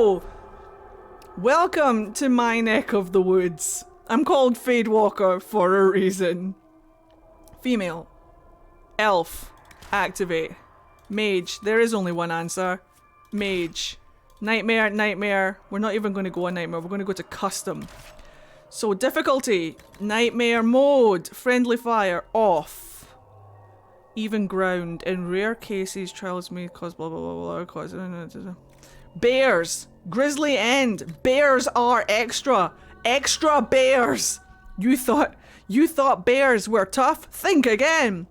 Hello! Welcome to my neck of the woods. I'm called Finalizing for a reason. Female. Elf. Activate. Mage. There is only one answer. Mage. Nightmare, nightmare. We're not even going to go on nightmare. We're going to go to custom. So difficulty. Nightmare mode. Friendly fire. Off. Even ground. In rare cases, trials may cause blah blah blah blah. Cause bears. Grizzly end. Bears are extra. Extra bears. You thought bears were tough? Think again.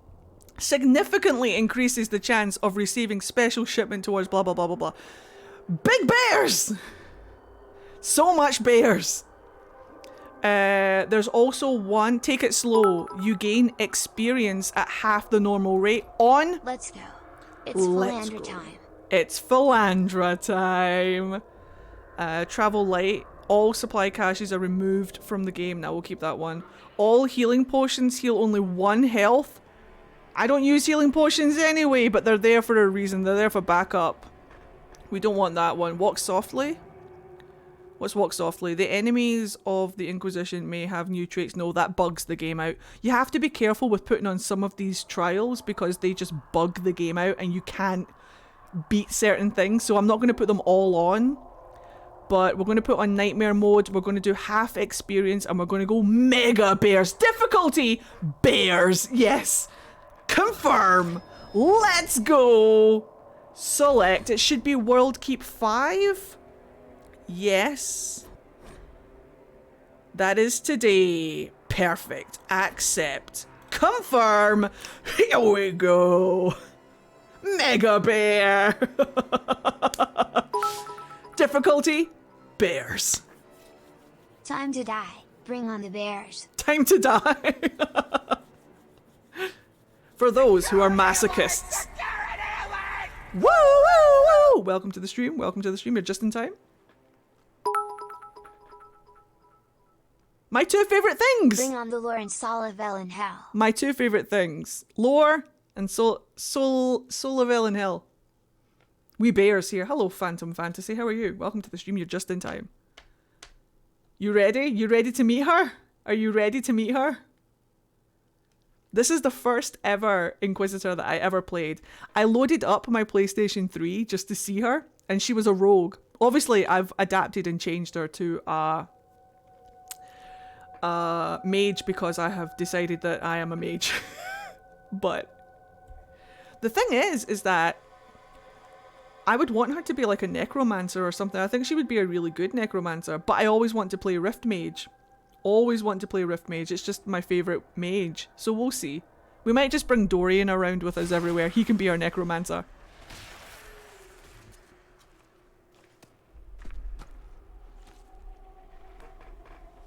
Significantly increases the chance of receiving special shipment towards blah blah blah blah blah. Big bears! So much bears. There's also one, take it slow. You gain experience at half the normal rate on... Let's go. It's Philandra time. It's Philandra time. Travel light. All supply caches are removed from the game. Now we'll keep that one. All healing potions heal only 1 health. I don't use healing potions anyway, but they're there for a reason. They're there for backup. We don't want that one. Walk softly. What's walk softly? The enemies of the Inquisition may have new traits. No, that bugs the game out. You have to be careful with putting on some of these trials because they just bug the game out and you can't beat certain things. So I'm not going to put them all on. But we're going to put on nightmare mode. We're going to do half experience and we're going to go mega bears. Difficulty bears. Yes. Confirm. Let's go. Select. It should be World Keep 5. Yes. That is today. Perfect. Accept. Confirm. Here we go. Mega bear. Difficulty. Bears. Time to die. Bring on the bears. Time to die. For those who are masochists. Woo, woo, woo! Welcome to the stream. Welcome to the stream. You're just in time. My 2 favorite things. Bring on the lore and Solavel in hell. My 2 favorite things. Lore and Solavel in hell. We bears here. Hello, Phantom Fantasy. How are you? Welcome to the stream. You're just in time. You ready? You ready to meet her? Are you ready to meet her? This is the first ever Inquisitor that I ever played. I loaded up my PlayStation 3 just to see her, and she was a rogue. Obviously, I've adapted and changed her to a mage because I have decided that I am a mage. But the thing is that I would want her to be like a necromancer or something. I think she would be a really good necromancer, but I always want to play Rift Mage. Always want to play Rift Mage. It's just my favourite mage. So we'll see. We might just bring Dorian around with us everywhere. He can be our necromancer.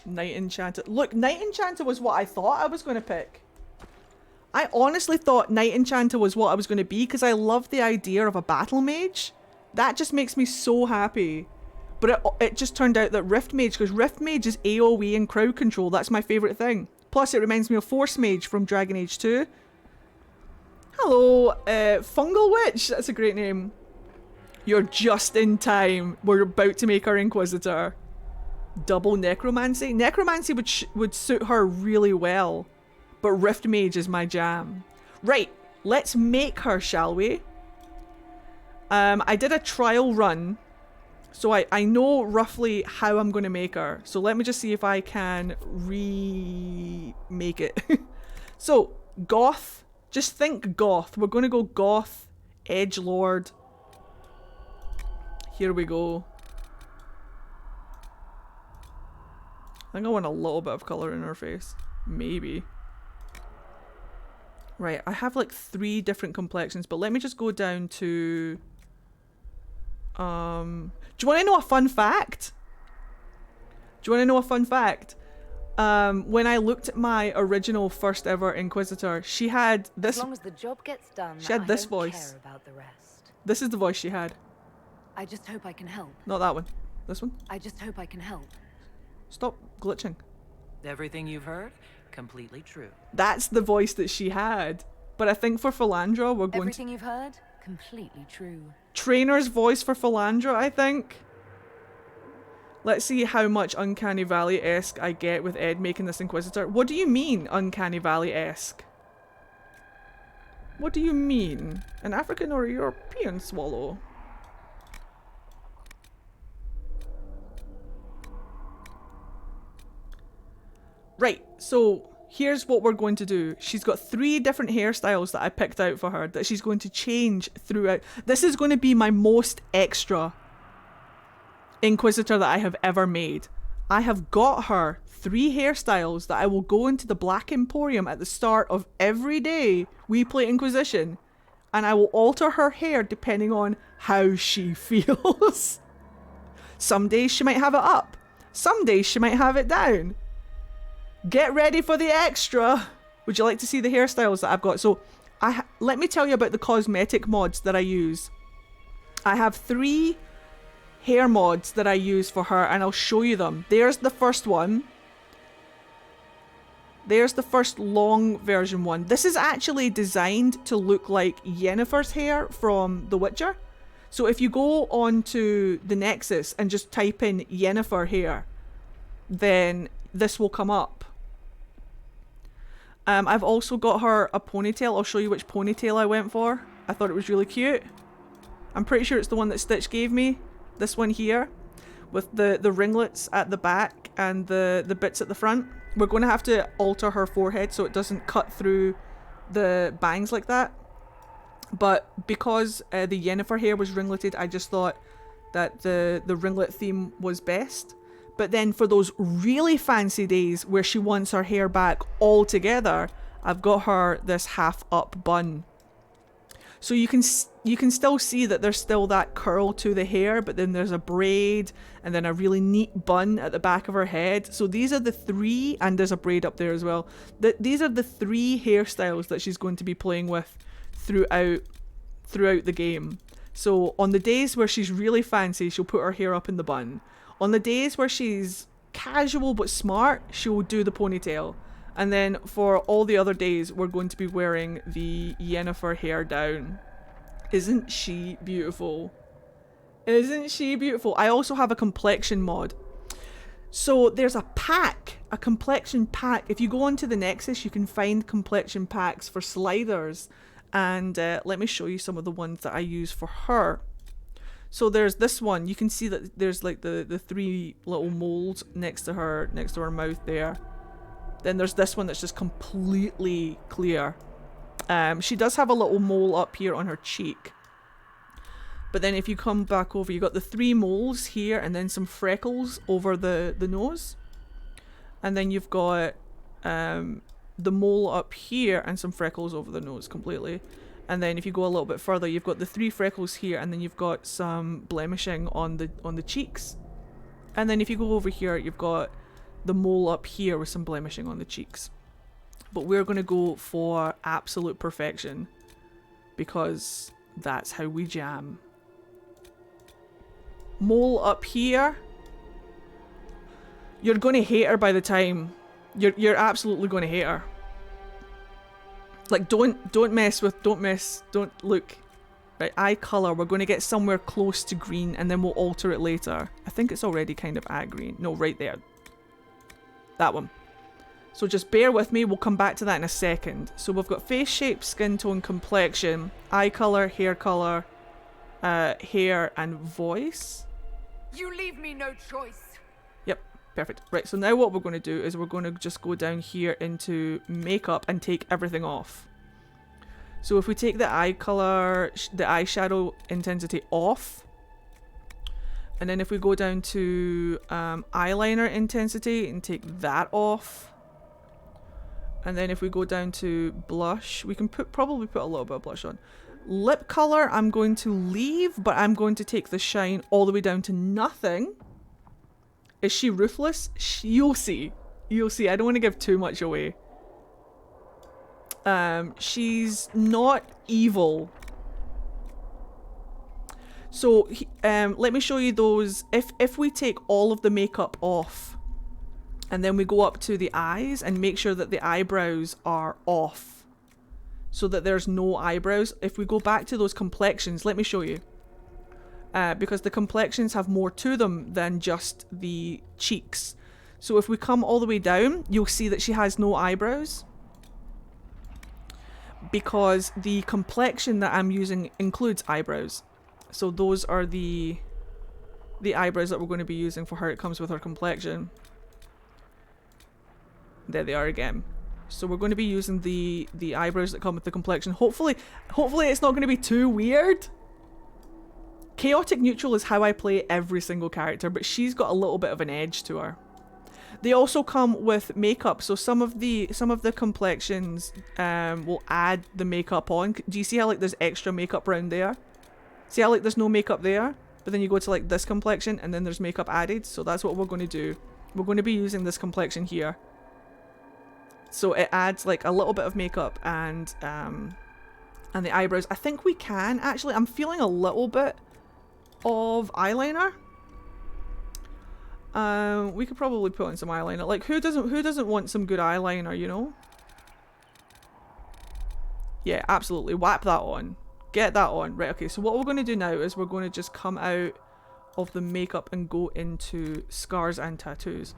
Night Enchanter. Look, Night Enchanter was what I thought I was going to pick. I honestly thought Night Enchanter was what I was going to be because I love the idea of a battle mage. That just makes me so happy. But it just turned out that Rift Mage, because Rift Mage is AoE and crowd control. That's my favourite thing. Plus, it reminds me of Force Mage from Dragon Age 2. Hello, Fungal Witch. That's a great name. You're just in time. We're about to make our Inquisitor. Double Necromancy. Necromancy would suit her really well. But Rift Mage is my jam. Right, let's make her, shall we? I did a trial run. So I know roughly how I'm going to make her. So let me just see if I can remake it. So, Goth. Just think Goth. We're going to go Goth, Edgelord. Here we go. I think I want a little bit of colour in her face. Maybe. Right, I have like 3 different complexions, but let me just go down to... do you want to know a fun fact? Do you want to know a fun fact? When I looked at my original first ever Inquisitor, she had this... As long as the job gets done, she had this I don't voice. care about the rest. This is the voice she had. I just hope I can help. Not that one. This one. I just hope I can help. Stop glitching. Everything you've heard, completely true. That's the voice that she had. But I think for Philandra, we're going Everything you've heard, completely true. Trainer's voice for Philandra, I think. Let's see how much Uncanny Valley-esque I get with Ed making this Inquisitor. What do you mean, Uncanny Valley-esque? What do you mean? An African or a European swallow? Right, so here's what we're going to do. She's got 3 different hairstyles that I picked out for her that she's going to change throughout. This is going to be my most extra Inquisitor that I have ever made. I have got her 3 hairstyles that I will go into the Black Emporium at the start of every day we play Inquisition, and I will alter her hair depending on how she feels. Some days she might have it up. Some days she might have it down. Get ready for the extra. Would you like to see the hairstyles that I've got? So let me tell you about the cosmetic mods that I use. I have 3 hair mods that I use for her, and I'll show you them. There's the first one. There's the first long version one. This is actually designed to look like Yennefer's hair from The Witcher. So if you go onto the Nexus and just type in Yennefer hair, then this will come up. I've also got her a ponytail. I'll show you which ponytail I went for. I thought it was really cute. I'm pretty sure it's the one that Stitch gave me. This one here, with the ringlets at the back and the bits at the front. We're going to have to alter her forehead so it doesn't cut through the bangs like that. But because the Yennefer hair was ringleted, I just thought that the ringlet theme was best. But then for those really fancy days where she wants her hair back all together, I've got her this half up bun. So you can still see that there's still that curl to the hair, but then there's a braid and then a really neat bun at the back of her head. So these are the 3, and there's a braid up there as well. These are the 3 hairstyles that she's going to be playing with throughout the game. So on the days where she's really fancy, she'll put her hair up in the bun. On the days where she's casual but smart, she'll do the ponytail. And then for all the other days, we're going to be wearing the Yennefer hair down. Isn't she beautiful? Isn't she beautiful? I also have a complexion mod. So there's a pack, a complexion pack. If you go onto the Nexus, you can find complexion packs for sliders. And let me show you some of the ones that I use for her. So there's this one. You can see that there's like the 3 little moles next to her mouth there. Then there's this one that's just completely clear. She does have a little mole up here on her cheek. But then if you come back over, you got the 3 moles here and then some freckles over the nose. And then you've got the mole up here and some freckles over the nose completely. And then if you go a little bit further, you've got the 3 freckles here, and then you've got some blemishing on the cheeks. And then if you go over here, you've got the mole up here with some blemishing on the cheeks. But we're going to go for absolute perfection, because that's how we jam. Mole up here. You're going to hate her by the time. You're absolutely going to hate her. Like, don't look. Right, eye colour, we're going to get somewhere close to green, and then we'll alter it later. I think it's already kind of at green. No, right there. That one. So just bear with me, we'll come back to that in a second. So we've got face shape, skin tone, complexion, eye colour, hair, and voice. You leave me no choice. Yep, perfect. Right, so now what we're going to do is we're going to just go down here into makeup and take everything off. So if we take the eye colour, the eyeshadow intensity off, and then if we go down to eyeliner intensity and take that off, and then if we go down to blush, we can probably put a little bit of blush on. Lip colour I'm going to leave, but I'm going to take the shine all the way down to nothing. Is she ruthless? You'll see. You'll see. I don't want to give too much away. She's not evil. So let me show you those. If we take all of the makeup off, and then we go up to the eyes and make sure that the eyebrows are off, so that there's no eyebrows. If we go back to those complexions, let me show you. because the complexions have more to them than just the cheeks. So if we come all the way down, you'll see that she has no eyebrows, because the complexion that I'm using includes eyebrows. So those are the eyebrows that we're going to be using for her. It comes with her complexion. There they are again. So we're going to be using the eyebrows that come with the complexion. Hopefully it's not going to be too weird. Chaotic neutral is how I play every single character, but she's got a little bit of an edge to her. They also come with makeup, so some of the complexions will add the makeup on. Do you see how like there's extra makeup around there? See how like there's no makeup there, but then you go to like this complexion and then there's makeup added. So that's what we're going to do. We're going to be using this complexion here. So it adds like a little bit of makeup and the eyebrows. I think we can actually. I'm feeling a little bit of eyeliner. We could probably put on some eyeliner. Like who doesn't want some good eyeliner, you know? Yeah, absolutely. Whap that on. Get that on. Right, okay, so what we're going to do now is we're going to just come out of the makeup and go into scars and tattoos.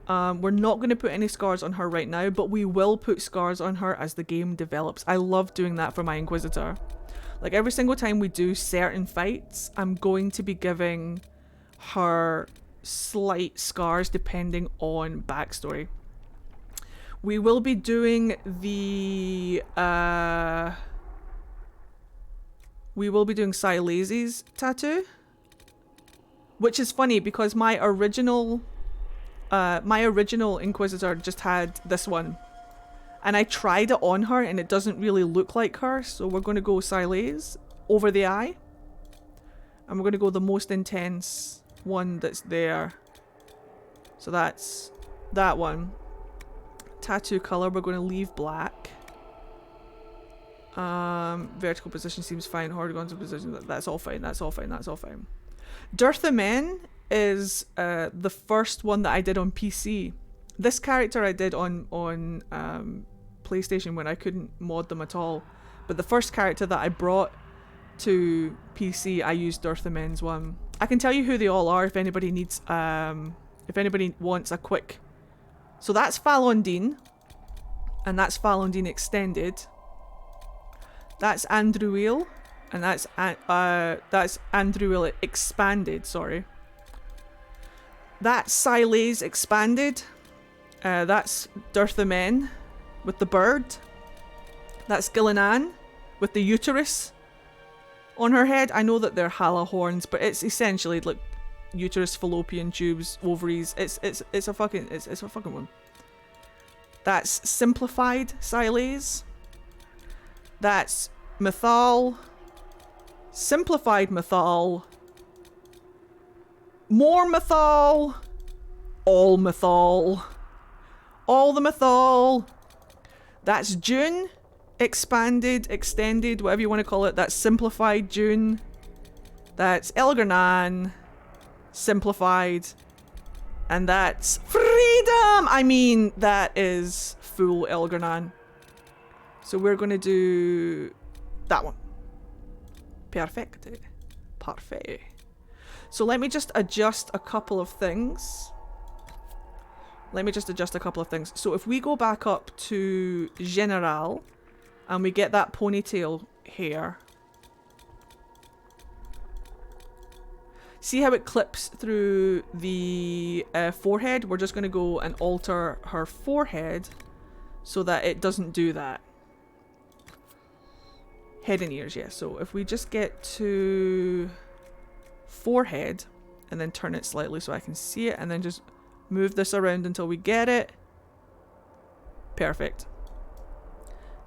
We're not going to put any scars on her right now, but we will put scars on her as the game develops. I love doing that for my Inquisitor. Like every single time we do certain fights, I'm going to be giving her slight scars depending on backstory. We will be doing the Silazy's tattoo, which is funny because my original Inquisitor just had this one, and I tried it on her and it doesn't really look like her, so we're going to go Silazy over the eye, and we're going to go the most intense one that's there. So that's that one. Tattoo color, we're going to leave black. Vertical position seems fine. Horizontal position, that's all fine. That's all fine. That's all fine. Dearth of Men is the first one that I did on PC. This character I did on PlayStation when I couldn't mod them at all. But the first character that I brought to PC, I used Dearth of Men's one. I can tell you who they all are if anybody needs, if anybody wants a quick. So that's Falondine, and that's Falondine Extended. That's Andruil, and that's Andruil Expanded. Sorry. That's Silazy Expanded. That's Dearth of Men with the bird. That's Gillinan with the uterus on her head. I know that they're Hala horns, but it's essentially like uterus, fallopian tubes, ovaries. It's a fucking one. That's Simplified Silazy. That's Mythal. Simplified Mythal. More Mythal. All Mythal. All the Mythal. That's June. Expanded, extended, whatever you want to call it. That's Simplified June. That's Elgarnan. Simplified. And that's Freedom! I mean, that is full Elgarnan. So we're going to do that one. Perfect. Parfait. So let me just adjust a couple of things. So if we go back up to General and we get that ponytail hair. See how it clips through the forehead? We're just going to go and alter her forehead so that it doesn't do that. Head and ears, yeah. So if we just get to forehead and then turn it slightly so I can see it, and then just move this around until we get it. Perfect.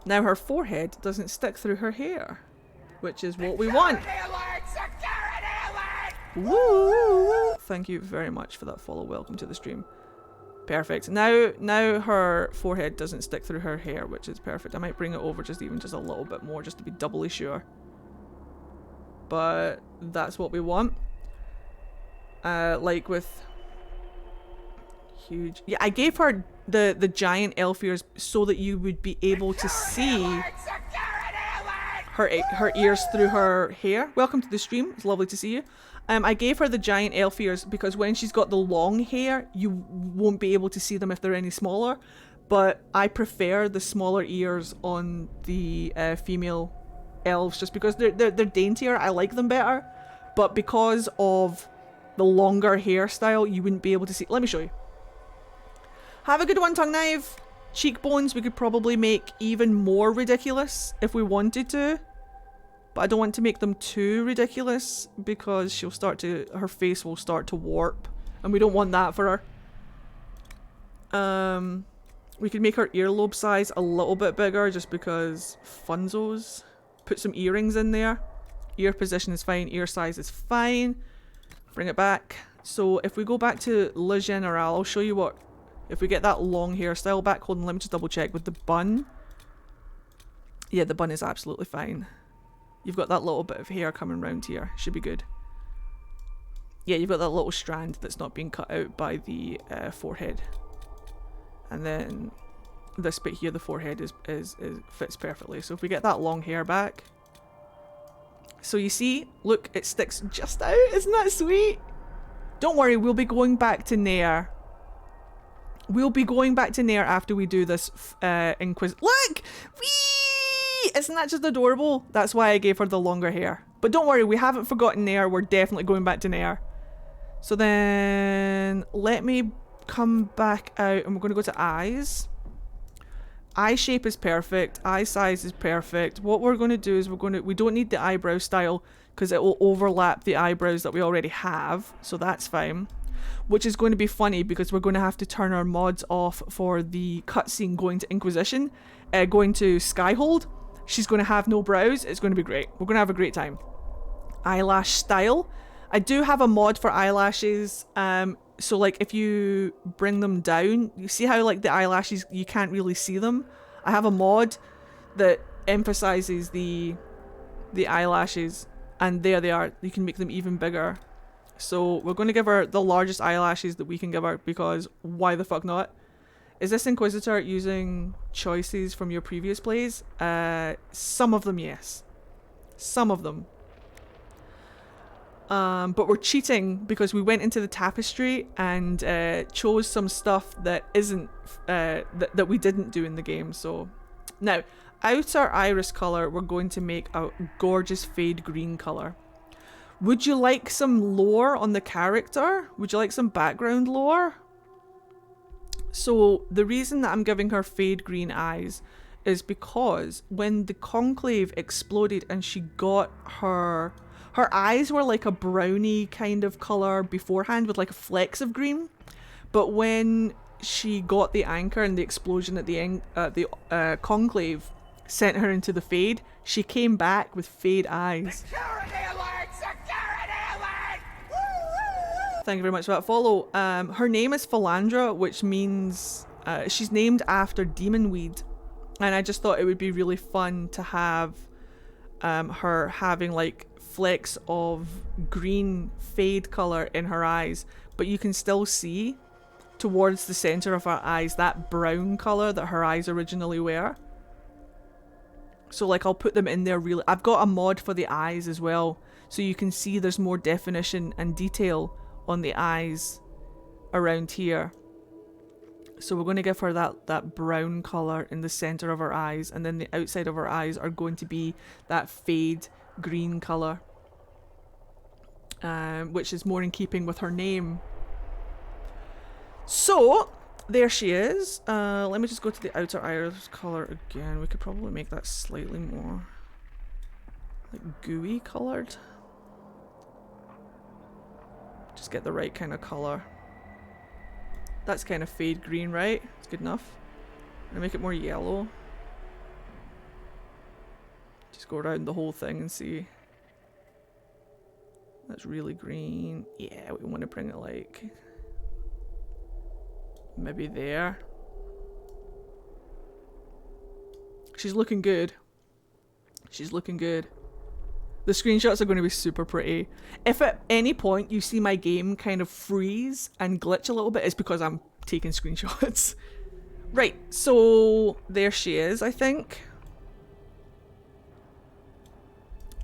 Now her forehead doesn't stick through her hair, which is what we want. Woo! Thank you very much for that follow. Welcome to the stream. Perfect. Now her forehead doesn't stick through her hair, which is perfect. I might bring it over just a little bit more, just to be doubly sure. But that's what we want. Like with huge. Yeah, I gave her the giant elf ears so that you would be able to see her ears through her hair. Welcome to the stream. It's lovely to see you. I gave her the giant elf ears because when she's got the long hair, you won't be able to see them if they're any smaller. But I prefer the smaller ears on the female elves just because they're daintier. I like them better. But because of the longer hairstyle, you wouldn't be able to see. Let me show you. Have a good one, tongue knife. Cheekbones we could probably make even more ridiculous if we wanted to. But I don't want to make them too ridiculous because her face will start to warp. And we don't want that for her. We could make her earlobe size a little bit bigger just because funzos. Put some earrings in there. Ear position is fine. Ear size is fine. Bring it back. So if we go back to Le General, I'll show you what... If we get that long hairstyle back, hold on, let me just double check with the bun. Yeah, the bun is absolutely fine. You've got that little bit of hair coming round here. Should be good. Yeah, you've got that little strand that's not being cut out by the forehead. And then this bit here, the forehead is fits perfectly. So if we get that long hair back. So you see, look, it sticks just out. Isn't that sweet? Don't worry, we'll be going back to Nair. We'll be going back to Nair after we do this Inquisitor. Look! Whee! Isn't that just adorable? That's why I gave her the longer hair. But don't worry, we haven't forgotten Nair. We're definitely going back to Nair. So then let me come back out and we're going to go to eyes. Eye shape is perfect. Eye size is perfect. What we're going to do is we don't need the eyebrow style because it will overlap the eyebrows that we already have. So that's fine. Which is going to be funny because we're going to have to turn our mods off for the cutscene going to Inquisition. Going to Skyhold. She's going to have no brows. It's going to be great. We're going to have a great time. Eyelash style. I do have a mod for eyelashes. So like if you bring them down, you see how like the eyelashes, you can't really see them? I have a mod that emphasizes the eyelashes. And there they are. You can make them even bigger. So we're going to give her the largest eyelashes that we can give her because why the fuck not? Is this Inquisitor using choices from your previous plays? Some of them, yes. Some of them. But we're cheating because we went into the tapestry and chose some stuff that isn't that we didn't do in the game. So now, outer iris color, we're going to make a gorgeous fade green color. Would you like some lore on the character? Would you like some background lore? So the reason that I'm giving her fade green eyes is because when the conclave exploded and she got her eyes were like a brownie kind of color beforehand with like flecks of green. But when she got the anchor and the explosion at the end, the conclave sent her into the fade, she came back with fade eyes. Security alert! Security alert! Thank you very much for that follow. Her name is Philandra, which means she's named after demon weed. And I just thought it would be really fun to have her having like flecks of green fade color in her eyes, but you can still see towards the center of her eyes that brown color that her eyes originally were. So like I'll put them in there really. I've got a mod for the eyes as well, so you can see there's more definition and detail on the eyes around here. So we're going to give her that brown color in the center of her eyes, and then the outside of her eyes are going to be that fade green color, which is more in keeping with her name. So there she is. Let me just go to the outer iris color again. We could probably make that slightly more like gooey colored. Just get the right kind of color. That's kind of fade green, right? It's good enough. I'm gonna make it more yellow. Just go around the whole thing and see. That's really green. Yeah, we want to bring it like maybe there. She's looking good. She's looking good. The screenshots are going to be super pretty. If at any point you see my game kind of freeze and glitch a little bit, it's because I'm taking screenshots. Right, so there she is, I think.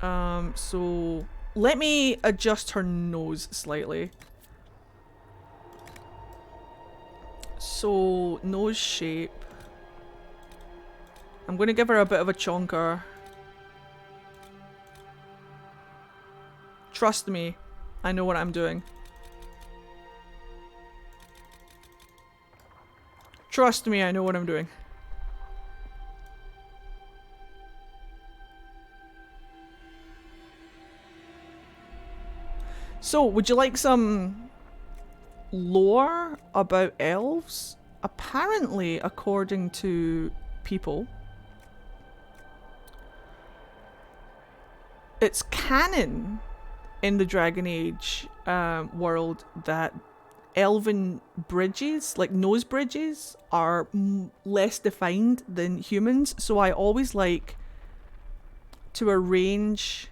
So let me adjust her nose slightly. So, nose shape. I'm going to give her a bit of a chonker. Trust me, I know what I'm doing. Trust me, I know what I'm doing. So, would you like some lore about elves? Apparently, according to people, it's canon in the Dragon Age world that elven bridges, like nose bridges, are less defined than humans. So I always like to arrange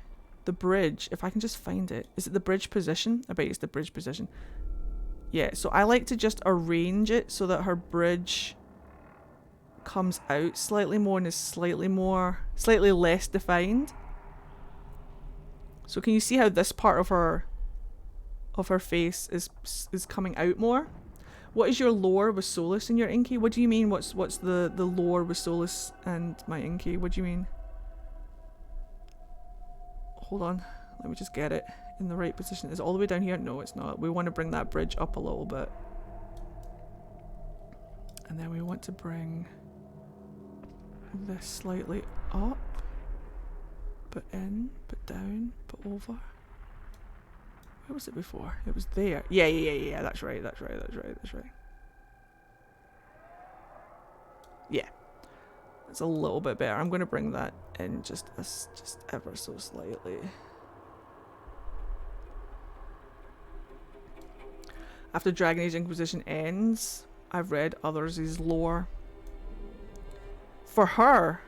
the bridge. If I can just find it. Is it the bridge position? I bet it's the bridge position. Yeah, so I like to just arrange it so that her bridge comes out slightly more and is slightly less defined. So can you see how this part of her face is coming out more? What is your lore with Solas and your Inky? What do you mean? What's the lore with Solas and my Inky? What do you mean? Hold on, let me just get it in the right position. Is it all the way down here? No, it's not. We want to bring that bridge up a little bit. And then we want to bring this slightly up. But in, but down, but over. Where was it before? It was there. Yeah, that's right. Yeah. It's a little bit better. I'm going to bring that in just ever so slightly. After Dragon Age Inquisition ends, I've read others' lore. For her,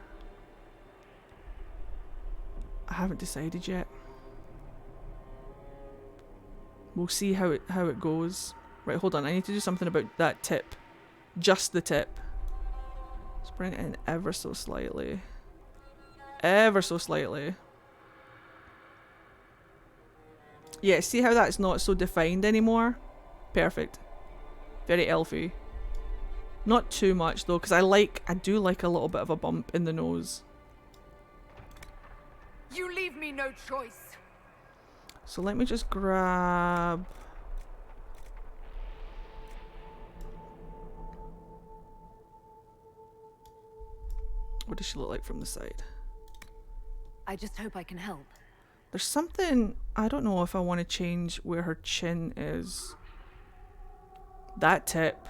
I haven't decided yet. We'll see how it goes. Right, hold on. I need to do something about that tip. Just the tip. Let's bring it in ever so slightly. Ever so slightly. Yeah, see how that's not so defined anymore? Perfect. Very elfy. Not too much though, because I do like a little bit of a bump in the nose. You leave me no choice. So let me just grab... What does she look like from the side? I just hope I can help. There's something... I don't know if I want to change where her chin is. That tip.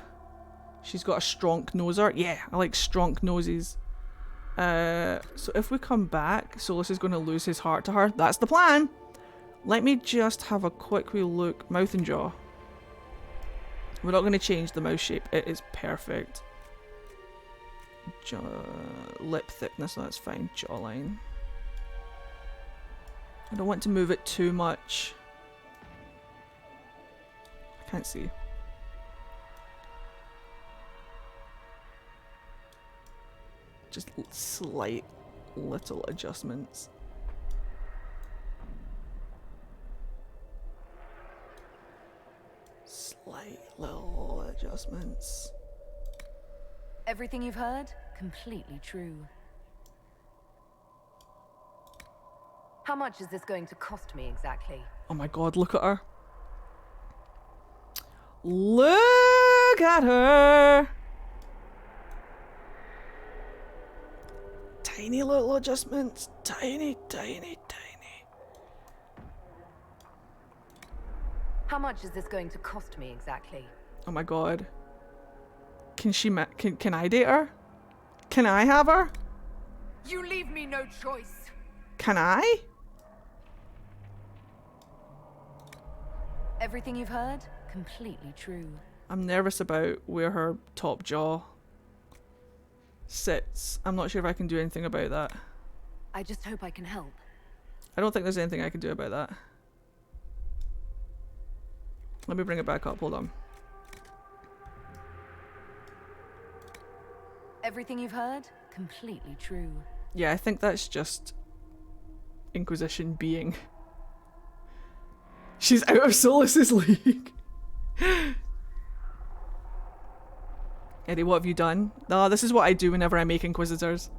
She's got a strong noser. Yeah, I like strong noses. So if we come back, Solas is going to lose his heart to her. That's the plan. Let me just have a quick wee look. Mouth and jaw. We're not going to change the mouth shape. It is perfect. Jaw, lip thickness, that's fine. Jawline. I don't want to move it too much. I can't see. Just slight little adjustments. Slight little adjustments. Everything you've heard? Completely true. How much is this going to cost me exactly? Oh my god, look at her. Look at her! Tiny little adjustments. Tiny. How much is this going to cost me exactly? Oh my god. Can she can I date her? Can I have her? You leave me no choice. Can I? Everything you've heard? Completely true. I'm nervous about where her top jaw sits. I'm not sure if I can do anything about that. I just hope I can help. I don't think there's anything I can do about that. Let me bring it back up, hold on. Everything you've heard? Completely true. Yeah, I think that's just Inquisition being. She's out of Solas's league. Eddie, what have you done? No, this is what I do whenever I make Inquisitors.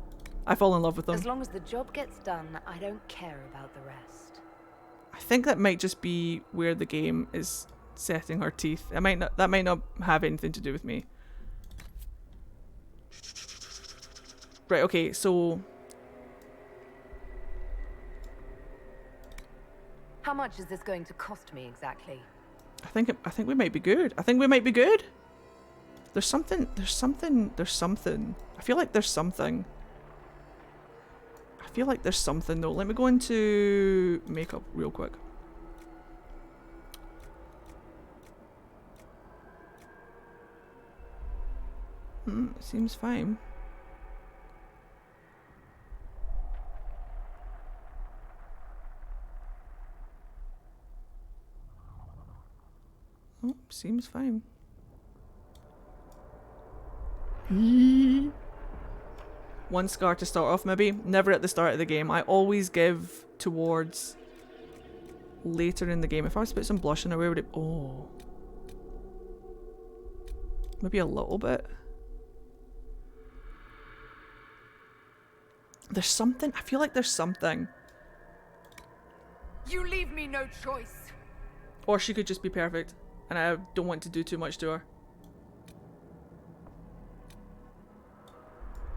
I fall in love with them. As long as the job gets done, I don't care about the rest. I think that might just be where the game is setting her teeth. That might not have anything to do with me. Right, okay, so How much is this going to cost me exactly? I think we might be good. I think we might be good. There's something. I feel like there's something. Though. Let me go into makeup real quick. Seems fine. Oh, seems fine. One scar to start off, maybe. Never at the start of the game. I always give towards later in the game. If I was to put some blush in there, where would it... Oh. Maybe a little bit. There's something. I feel like there's something. You leave me no choice. Or she could just be perfect. And I don't want to do too much to her.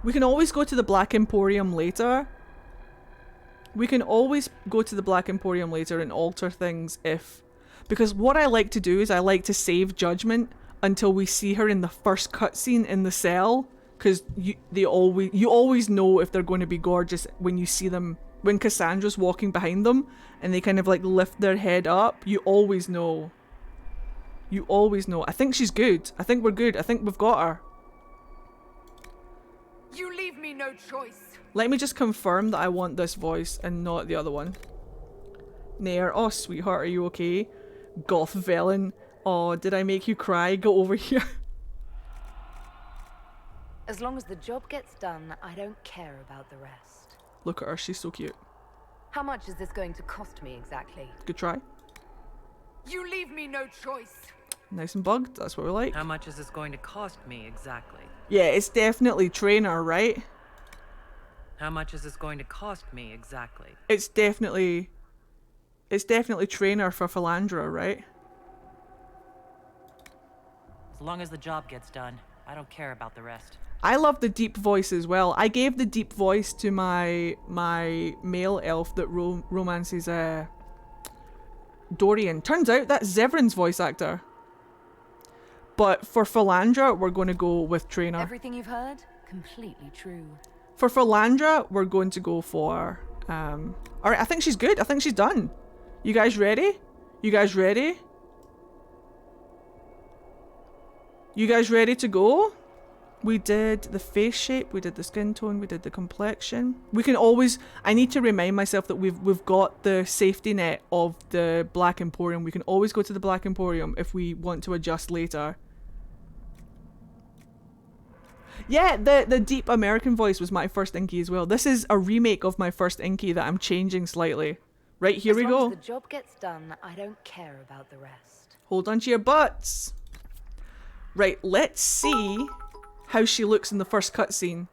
We can always go to the Black Emporium later. And alter things if... Because what I like to do is I like to save judgment until we see her in the first cutscene in the cell. Because you always know if they're going to be gorgeous when you see them. When Cassandra's walking behind them and they kind of like lift their head up. You always know. I think she's good. I think we're good. I think we've got her. You leave me no choice. Let me just confirm that I want this voice and not the other one. Nair, oh sweetheart, are you okay? Goth Velen, oh did I make you cry? Go over here. As long as the job gets done, I don't care about the rest. Look at her, she's so cute. How much is this going to cost me exactly? Good try. You leave me no choice. Nice and bugged, that's what we like. How much is this going to cost me exactly? Yeah, it's definitely trainer, right? How much is this going to cost me exactly? It's definitely trainer for Philandra, right? As long as the job gets done, I don't care about the rest. I love the deep voice as well. I gave the deep voice to my male elf that romances Dorian. Turns out that's Zevran's voice actor. But for Philandra, we're going to go with trainer. Everything you've heard? Completely true. For Philandra, we're going to go for... Alright, I think she's good. I think she's done. You guys ready? You guys ready? You guys ready to go? We did the face shape, we did the skin tone, we did the complexion. We can always... I need to remind myself that we've got the safety net of the Black Emporium. We can always go to the Black Emporium if we want to adjust later. Yeah, the deep American voice was my first Inky as well. This is a remake of my first Inky that I'm changing slightly. Right, here we go. As long as the job gets done, I don't care about the rest. Hold on to your butts. Right, let's see how she looks in the first cutscene.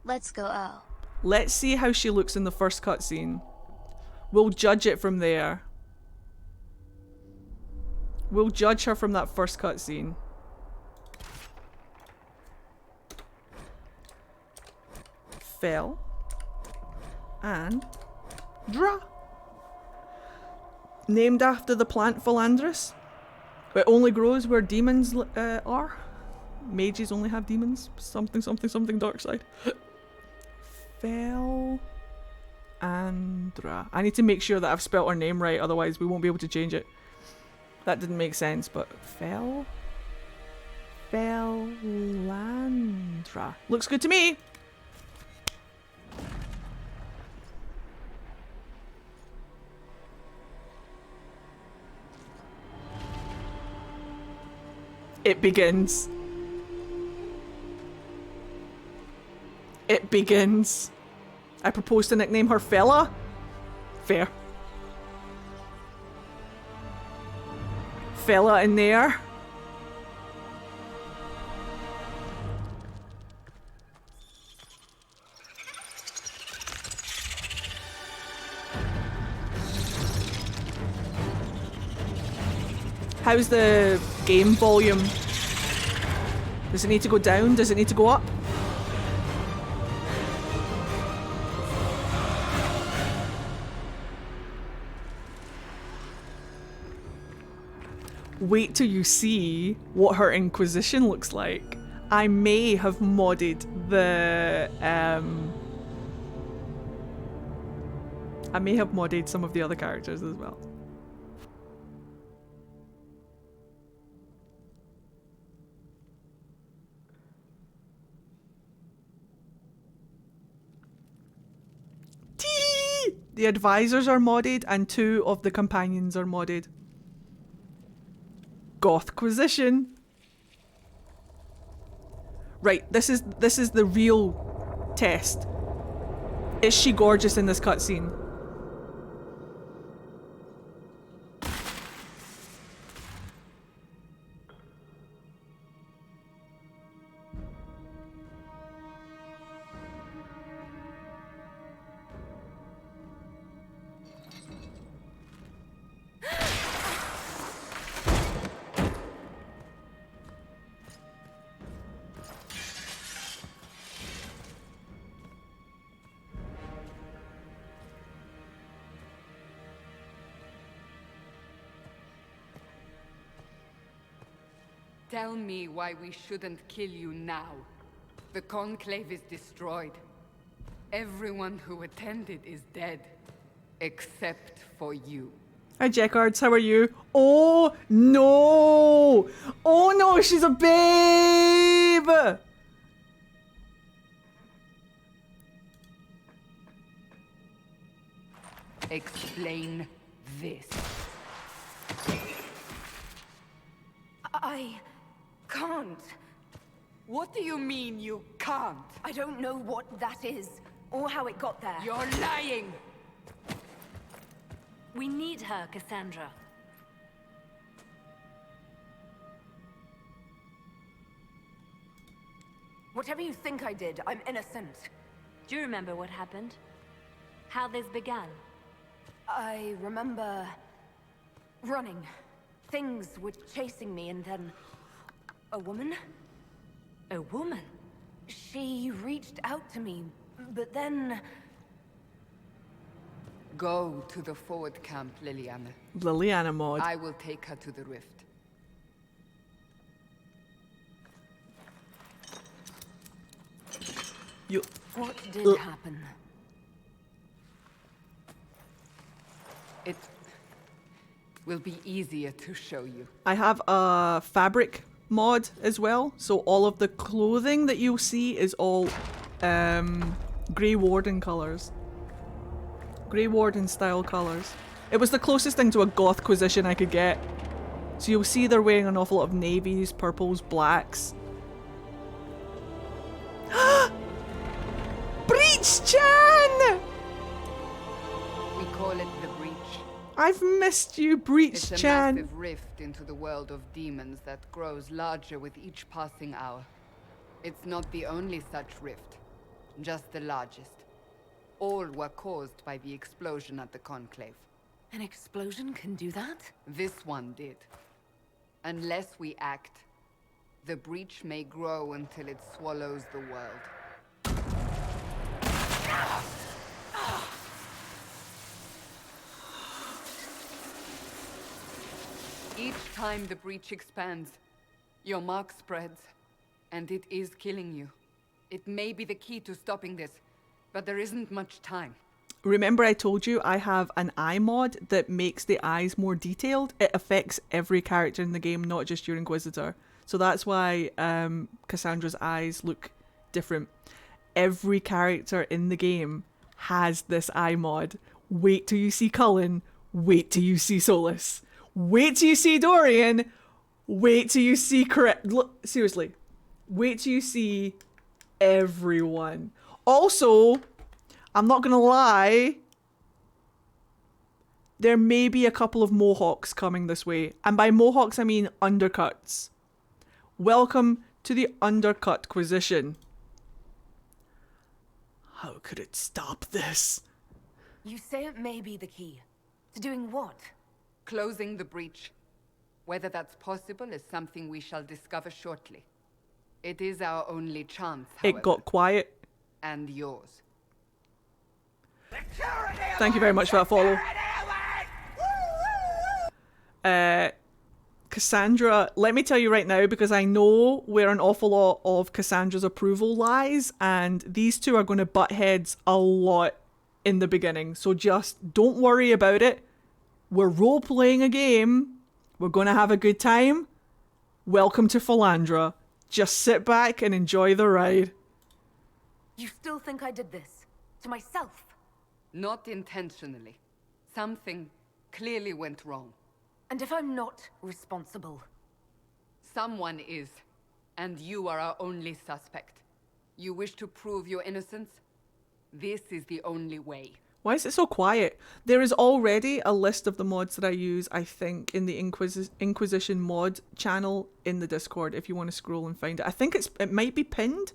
Let's go. Oh. Let's see how she looks in the first cutscene. We'll judge it from there. We'll judge her from that first cutscene. Fell. And... Dra. Named after the plant Philandris. It only grows where demons are. Mages only have demons. Something, something, something dark side. Fel... Andra. I need to make sure that I've spelt her name right, otherwise we won't be able to change it. That didn't make sense, but Fel... Felandra. Looks good to me! It begins. It begins. I propose to nickname her Fella. Fair. Fella in there. How's the game volume? Does it need to go down? Does it need to go up? Wait till you see what her Inquisition looks like. I may have modded the I may have modded some of the other characters as well. Tee! The advisors are modded and 2 of the companions are modded. Gothquisition. Right, this is the real test. Is she gorgeous in this cutscene? Tell me why we shouldn't kill you now. The Conclave is destroyed. Everyone who attended is dead. Except for you. Hi Jackards, how are you? Oh no! Oh no, she's a babe! Explain this. I can't. What do you mean you can't? I don't know what that is, or how it got there. You're lying! We need her, Cassandra. Whatever you think I did, I'm innocent. Do you remember what happened? How this began? I remember running. Things were chasing me, and then a woman? A woman? She reached out to me, but then Go to the forward camp, Liliana. Liliana mod. I will take her to the rift. You. what did happen? It will be easier to show you. I have a fabric mod as well, so all of the clothing that you'll see is all Grey Warden colours. Grey Warden style colours. It was the closest thing to a Gothquisition I could get. So you'll see they're wearing an awful lot of navies, purples, blacks. Breach-chan! We call it the Breach. I've missed you, It's a Breach-chan. massive rift into the world of demons that grows larger with each passing hour. It's not the only such rift, just the largest. All were caused by the explosion at the Conclave. An explosion can do that? This one did. Unless we act, the breach may grow until it swallows the world. Each time the breach expands, your mark spreads, and it is killing you. It may be the key to stopping this, but there isn't much time. Remember I told you I have an eye mod that makes the eyes more detailed? It affects every character in the game, not just your Inquisitor. So that's why Cassandra's eyes look different. Every character in the game has this eye mod. Wait till you see Cullen. Wait till you see Solas. Wait till you see Dorian. Wait till you see seriously. Wait till you see everyone. Also, I'm not gonna lie, there may be a couple of mohawks coming this way. And by mohawks, I mean undercuts. Welcome to the Undercutquisition. How could it stop this? You say it may be the key. To doing what? Closing the breach. Whether that's possible is something we shall discover shortly. It is our only chance, however. It got quiet. And yours. Thank you very much for that follow. Cassandra, let me tell you right now, because I know where an awful lot of Cassandra's approval lies, and these two are going to butt heads a lot in the beginning. So just don't worry about it. We're role-playing a game. We're going to have a good time. Welcome to Philandra. Just sit back and enjoy the ride. You still think I did this? To myself? Not intentionally. Something clearly went wrong. And if I'm not responsible? Someone is, and you are our only suspect. You wish to prove your innocence? This is the only way. Why is it so quiet? There is already a list of the mods that I use, I think, in the Inquisition mod channel in the Discord, if you want to scroll and find it. I think it might be pinned.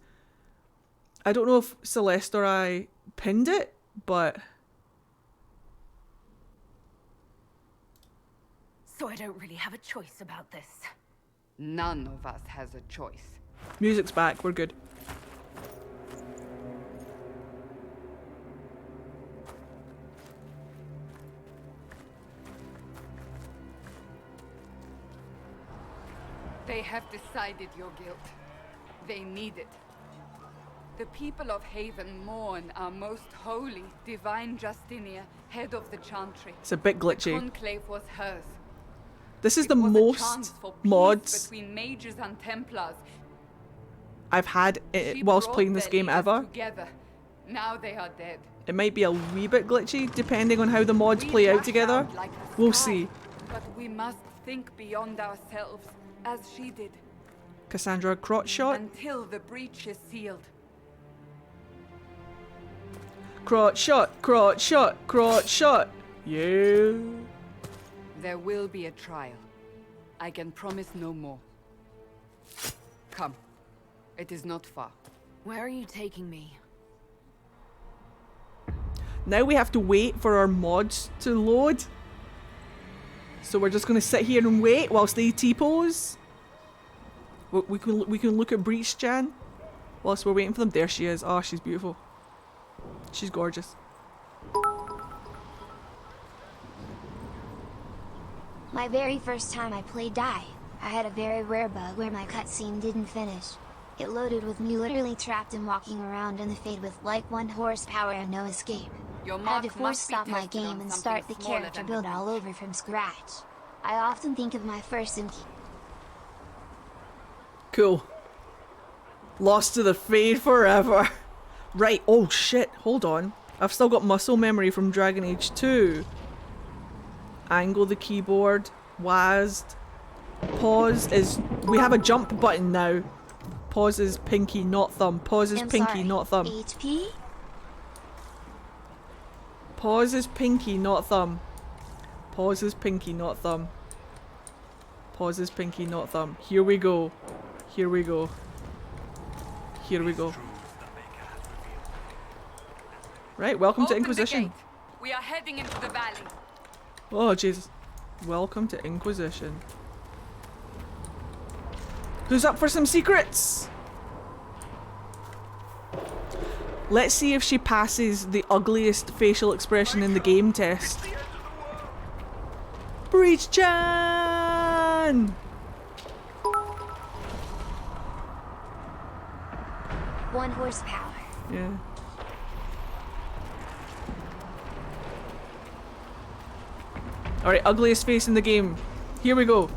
I don't know if Celeste or I pinned it, but... So I don't really have a choice about this. None of us has a choice. Music's back, we're good. They have decided your guilt. They need it. The people of Haven mourn our most holy, divine Justinia, head of the Chantry. It's a bit The glitchy. conclave was hers. This is It the was a most chance for peace mods between mages and Templars. I've had She whilst brought playing this their game leaders ever. Together. Now they are dead. It might be a wee bit glitchy, depending on how the mods We play out lash together. out like the We'll sky, see. But we must think beyond ourselves, as she did, Cassandra, crotch shot. until the breach is sealed. Crotch shot, crotch shot, crotch shot. Yeah. There will be a trial. I can promise no more. Come. It is not far. Where are you taking me? Now we have to wait for our mods to load. So we're just going to sit here and wait whilst they T-pose. We can look at Breach Jan whilst we're waiting for them. There she is. Oh, she's beautiful. She's gorgeous. My very first time I played DAI, I had a very rare bug where my cutscene didn't finish. It loaded with me literally trapped and walking around in the Fade with like 1 horsepower and no escape. Your Had mark to force must be stop my tested on game and something start the smaller character than build the all breach. over from scratch. I often think of my first Cool. Lost to the Fade forever. Right, oh shit, hold on. I've still got muscle memory from Dragon Age 2. Angle the keyboard. WASD. Pause is... We have a jump button now. Pause is pinky, not thumb. Pause is pinky, not thumb. HP? Pause is pinky, not thumb. Pause is pinky, not thumb. Pause is pinky, not thumb. Here we go. Here we go. Here we go. Right, welcome to Open the Inquisition. gate. We are heading into the valley. Oh, Jesus. Welcome to Inquisition. Who's up for some secrets? Let's see if she passes the ugliest facial expression in the game test. Breach Chan! 1 horsepower. Yeah. Alright, ugliest face in the game. Here we go.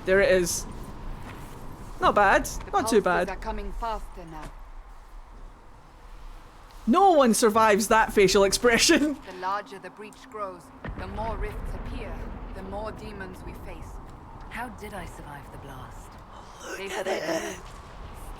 There it is. Not bad. Not too pulses bad. are coming faster now. No one survives that facial expression. The larger the breach grows, the more rifts appear, the more demons we face. How did I survive the blast? They said you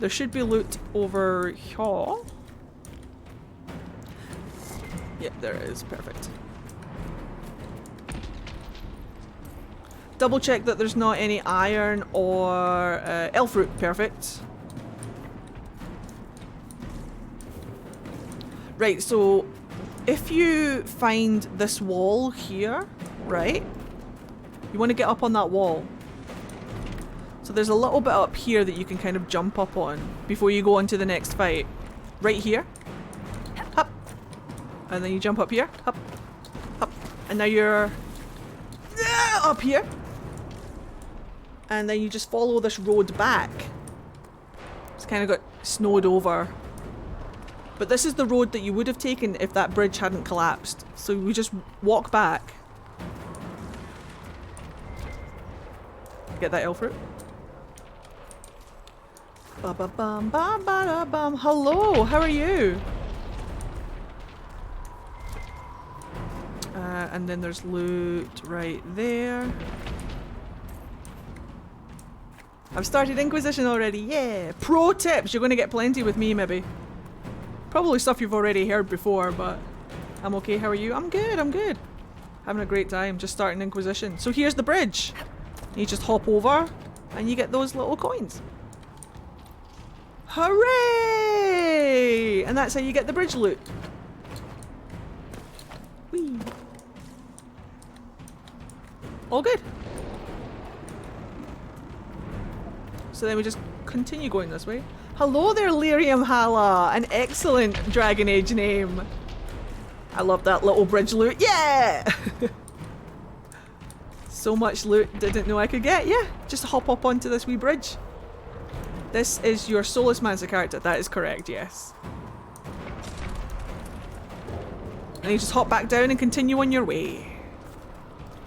There should be loot over here. Yep, there it is. Perfect. Double check that there's not any iron or elf root. Perfect. Right, so if you find this wall here, right? You want to get up on that wall. So there's a little bit up here that you can kind of jump up on before you go on to the next fight. Right here. Hup. And then you jump up here. Hup. Hup. And now you're up here. And then you just follow this road back. It's kind of got snowed over. But this is the road that you would have taken if that bridge hadn't collapsed. So we just walk back. Get that elf fruit. Ba-ba-bum, ba-ba-da-bum. Hello, how are you? And then there's loot right there. I've started Inquisition already, yeah! Pro tips! You're going to get plenty with me, maybe. Probably stuff you've already heard before, but I'm okay. How are you? I'm good, I'm good. Having a great time, just starting Inquisition. So here's the bridge. You just hop over, and you get those little coins. Hooray! And that's how you get the bridge loot. Whee! All good. So then we just continue going this way. Hello there, Lyrium Hala! An excellent Dragon Age name. I love that little bridge loot. Yeah! So much loot, didn't know I could get. Yeah, just hop up onto this wee bridge. This is your Solas Mancer character. That is correct, yes. And you just hop back down and continue on your way.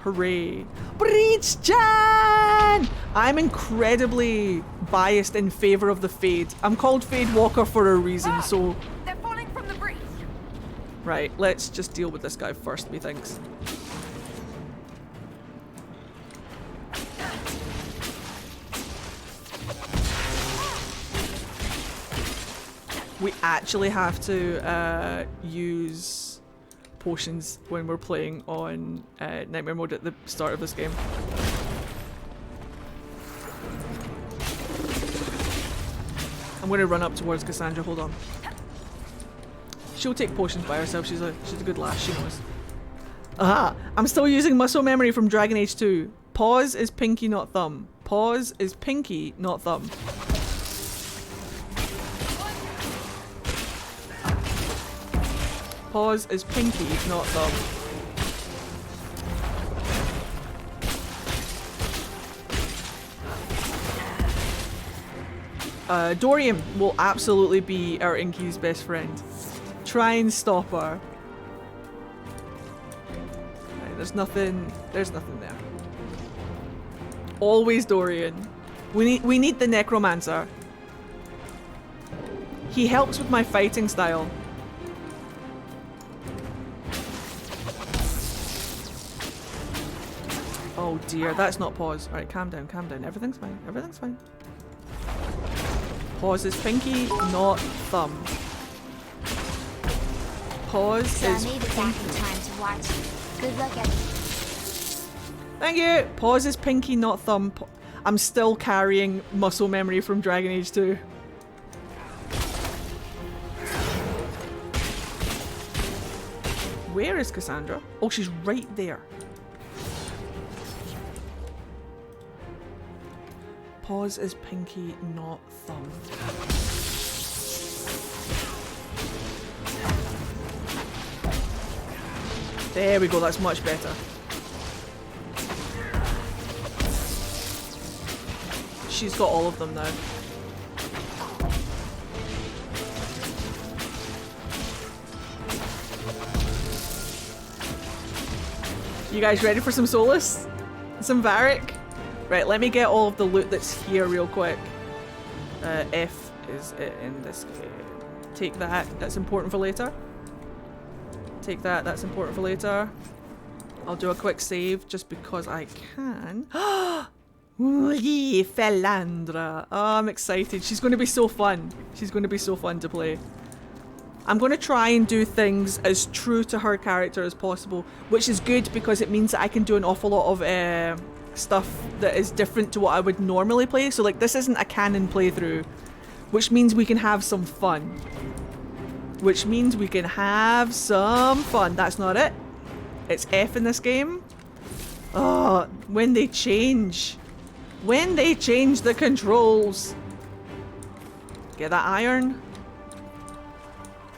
Hooray. Breach Jan! I'm incredibly biased in favour of the Fade. I'm called Finalizing for a reason, so... They're falling from the breach! Right, let's just deal with this guy first, methinks. We actually have to use potions when we're playing on Nightmare mode at the start of this game. I'm going to run up towards Cassandra, hold on. She'll take potions by herself, she's a good lass, she knows. Aha! I'm still using muscle memory from Dragon Age 2. Pause is pinky, not thumb. Pause is pinky, not thumb. Pause is pinky, not thumb. Dorian will absolutely be our Inky's best friend. Try and stop her. Right, there's nothing there. Always Dorian. We need the Necromancer. He helps with my fighting style. Oh dear, that's not pause. Alright, calm down, calm down. Everything's fine, everything's fine. Pause is pinky, not thumb. Pause So is I made it back in time to watch you. Good luck at Thank you! Pause is pinky, not thumb. I'm still carrying muscle memory from Dragon Age 2. Where is Cassandra? Oh, she's right there. Pause is pinky, not thumb. There we go, that's much better. She's got all of them now. You guys ready for some Solas? Some Varric? Right, let me get all of the loot that's here real quick. F is it in this game. Take that, that's important for later. Take that, that's important for later. I'll do a quick save just because I can. Ooh, yeah, Philandra. Oh, I'm excited. She's going to be so fun. She's going to be so fun to play. I'm going to try and do things as true to her character as possible, which is good because it means that I can do an awful lot of stuff that is different to what I would normally play. So like this isn't a canon playthrough, which means we can have some fun. Which means we can have some fun. That's not it. It's F in this game. Oh, when they change. When they change the controls. Get that iron.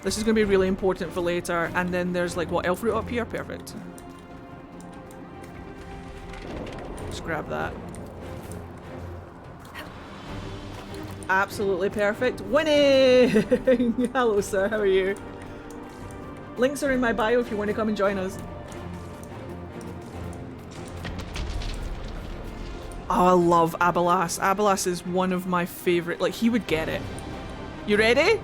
This is going to be really important for later. And then there's like, what, elf root up here? Perfect. Just grab that. Absolutely perfect. Winning! Hello, sir. How are you? Links are in my bio if you want to come and join us. Oh, I love Abelas. Abelas is one of my favorite. Like, he would get it. You ready?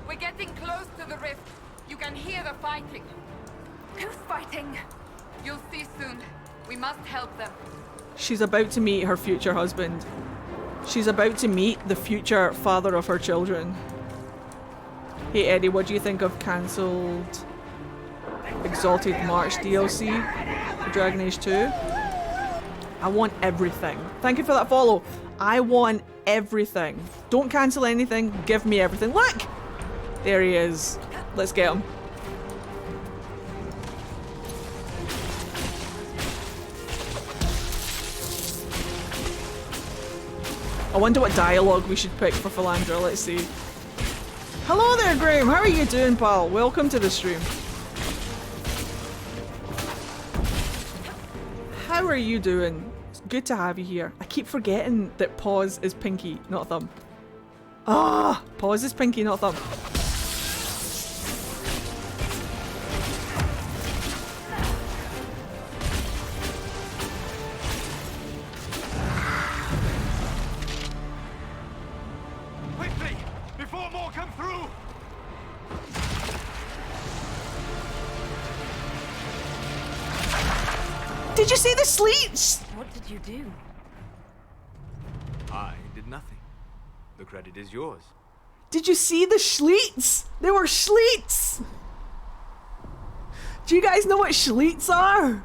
We're getting close to the rift. You can hear the fighting. Who's fighting? You'll see soon. We must help them. She's about to meet her future husband. She's about to meet the future father of her children. Hey Eddie, what do you think of cancelled Exalted March DLC for Dragon Age 2? I want everything. Thank you for that follow. I want everything. Don't cancel anything. Give me everything. Look! There he is. Let's get him. I wonder what dialogue we should pick for Philandra. Let's see. Hello there, Graham. How are you doing, pal? Welcome to the stream. How are you doing? It's good to have you here. I keep forgetting that pause is pinky, not thumb. Ah, pause is pinky, not thumb. Did you see the sleeves? What did you do? I did nothing. The credit is yours. Did you see the schleets? They were schleets! Do you guys know what schleets are?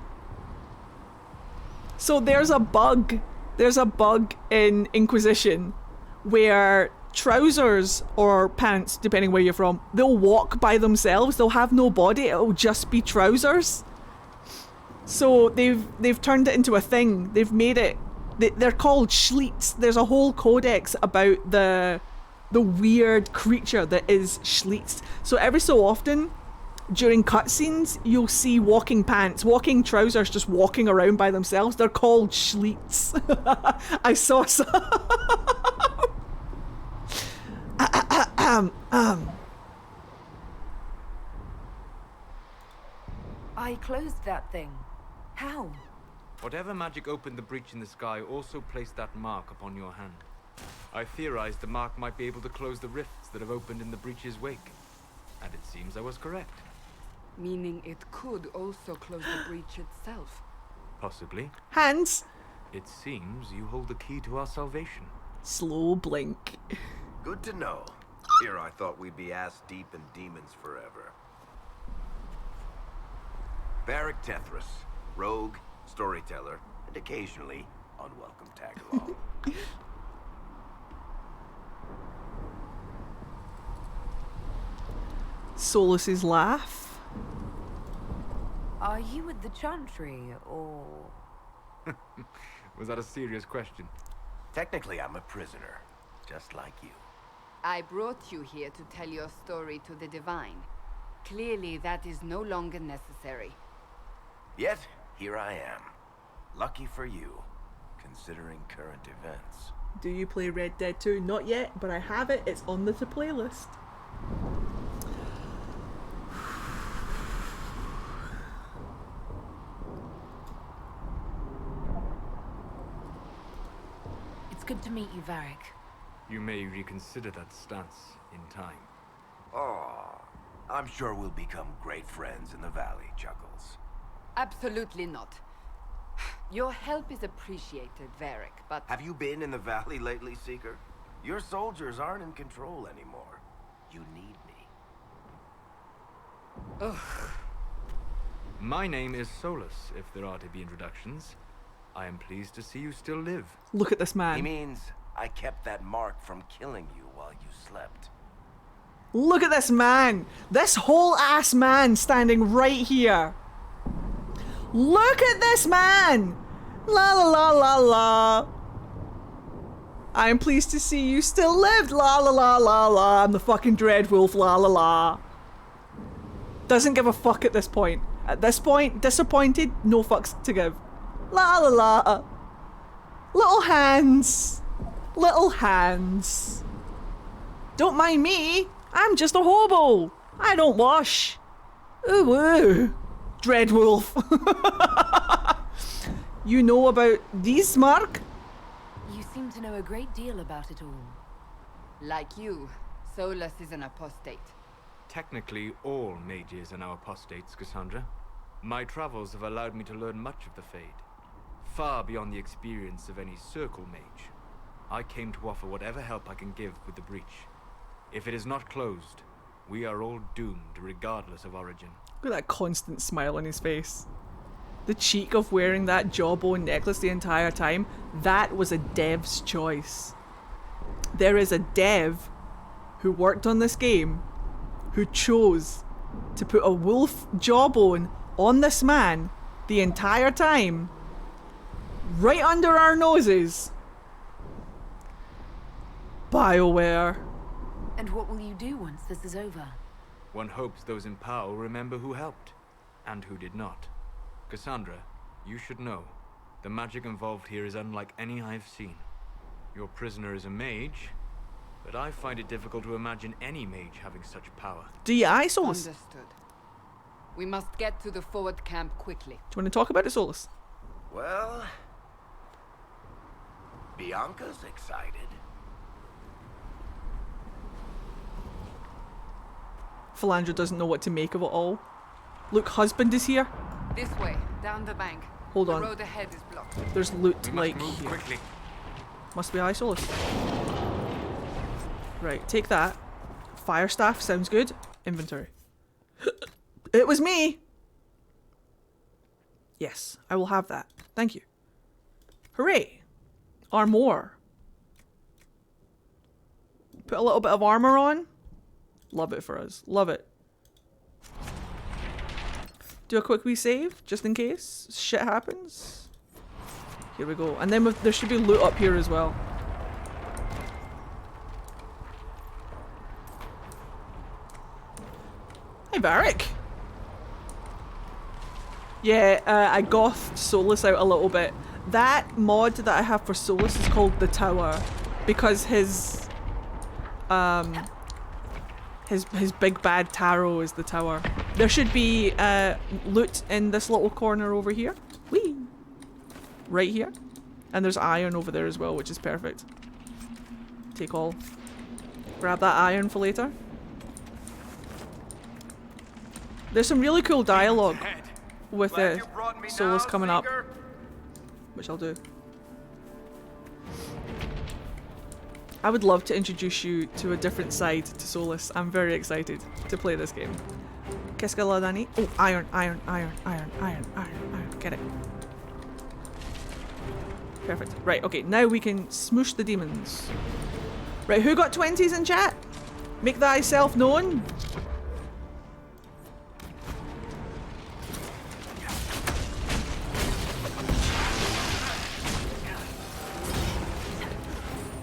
So there's a bug. There's a bug in Inquisition where trousers or pants, depending where you're from, they'll walk by themselves. They'll have no body. It'll just be trousers. So they've turned it into a thing. They've made it. They're called schleets. There's a whole codex about the weird creature that is schleets. So every so often, during cutscenes, you'll see walking pants, walking trousers, just walking around by themselves. They're called schleets. I saw some. I closed that thing. How? Whatever magic opened the breach in the sky also placed that mark upon your hand. I theorized the mark might be able to close the rifts that have opened in the breach's wake. And it seems I was correct. Meaning it could also close the breach itself. Possibly. Hands. It seems you hold the key to our salvation. Slow blink. Good to know. Here I thought we'd be ass deep in demons forever. Varric Tethras, rogue, storyteller, and occasionally unwelcome tag-along. Solas's laugh. Are you with the Chantry, or...? Was that a serious question? Technically, I'm a prisoner, just like you. I brought you here to tell your story to the Divine. Clearly, that is no longer necessary. Yet, here I am. Lucky for you, considering current events. Do you play Red Dead 2? Not yet, but I have it. It's on the playlist. It's good to meet you, Varric. You may reconsider that stance in time. Oh, I'm sure we'll become great friends in the valley, Chuckles. Absolutely not. Your help is appreciated, Varric, but Have you been in the valley lately, Seeker? Your soldiers aren't in control anymore. You need me. My name is Solas, if there are to be introductions. I am pleased to see you still live. Look at this He man. means I kept that mark from killing you while you slept. Look at this man. This whole ass man standing right here. Look at this man. La la la la la. I am pleased to see you still lived. La la la la la. I'm the fucking Dreadwolf. La la la. Doesn't give a fuck at this point. At this point, disappointed, no fucks to give. La la la. Little hands. Little hands. Don't mind me. I'm just a hobo. I don't wash. Ooh, ooh. Dreadwolf. You know about these, Mark? You seem to know a great deal about it all. like you, Solas is an apostate. Technically, all mages are now apostates, Cassandra. My travels have allowed me to learn much of the Fade, far beyond the experience of any circle mage. I came to offer whatever help I can give with the breach. If it is not closed, we are all doomed regardless of origin. Look at that constant smile on his face. The cheek of wearing that jawbone necklace the entire time, that was a dev's choice. There is a dev who worked on this game who chose to put a wolf jawbone on this man the entire time, right under our noses. BioWare. And what will you do once this is over? One hopes those in power will remember who helped, and who did not. Cassandra, you should know, the magic involved here is unlike any I've seen. Your prisoner is a mage, but I find it difficult to imagine any mage having such power. DAI, Solas. Understood. We must get to the forward camp quickly. Do you want to talk about it, Solas? Well, Bianca's excited. Philandra doesn't know what to make of it all. Look, husband is here. This way, down the bank. Hold the on. The road ahead is blocked. There's loot We like must move here. quickly. Must be I, Solas. Right, take that. Fire staff sounds good. Inventory. It was me! Yes, I will have that. Thank you. Hooray! Armor. Put a little bit of armor on. Love it for us. Love it. Do a quick wee save, just in case shit happens. Here we go. And then there should be loot up here as well. Hey, Varric. Yeah, I gothed Solas out a little bit. That mod that I have for Solas is called the Tower, because his big bad tarot is the tower. There should be loot in this little corner over here. Whee! Right here. And there's iron over there as well, which is perfect. Take all. Grab that iron for later. There's some really cool dialogue with Solas coming up, which I'll do. I would love to introduce you to a different side to Solas. I'm very excited to play this game. Qu'est-ce que là, Danny? Oh, iron, iron, iron, iron, iron, iron, iron. Get it. Perfect. Right, okay, now we can smoosh the demons. Right, who got 20s in chat? Make thyself known.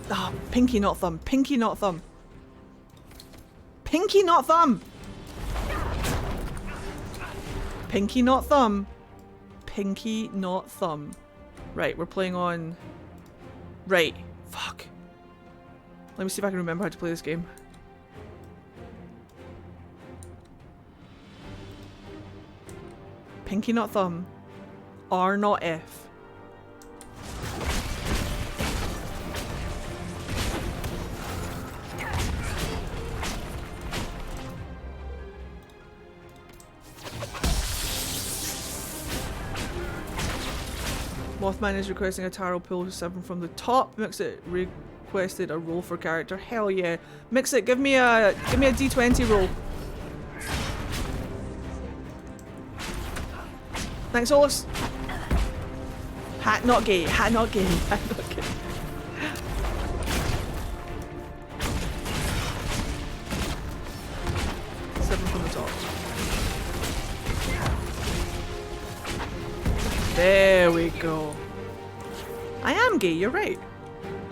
Ah, pinky not thumb, pinky not thumb. Pinky not thumb! Pinky not thumb. Pinky not thumb. Right, we're playing on... Right, fuck. Let me see if I can remember how to play this game. Pinky not thumb. R not F. Mothman is requesting a tarot pull 7 from the top. Mixit requested a roll for character. Hell yeah. Mixit, give me a D20 roll. Thanks, Solas. Hat not gay, hat not gay, hat not gay. Seven from the top. There we go. I am gay, you're right.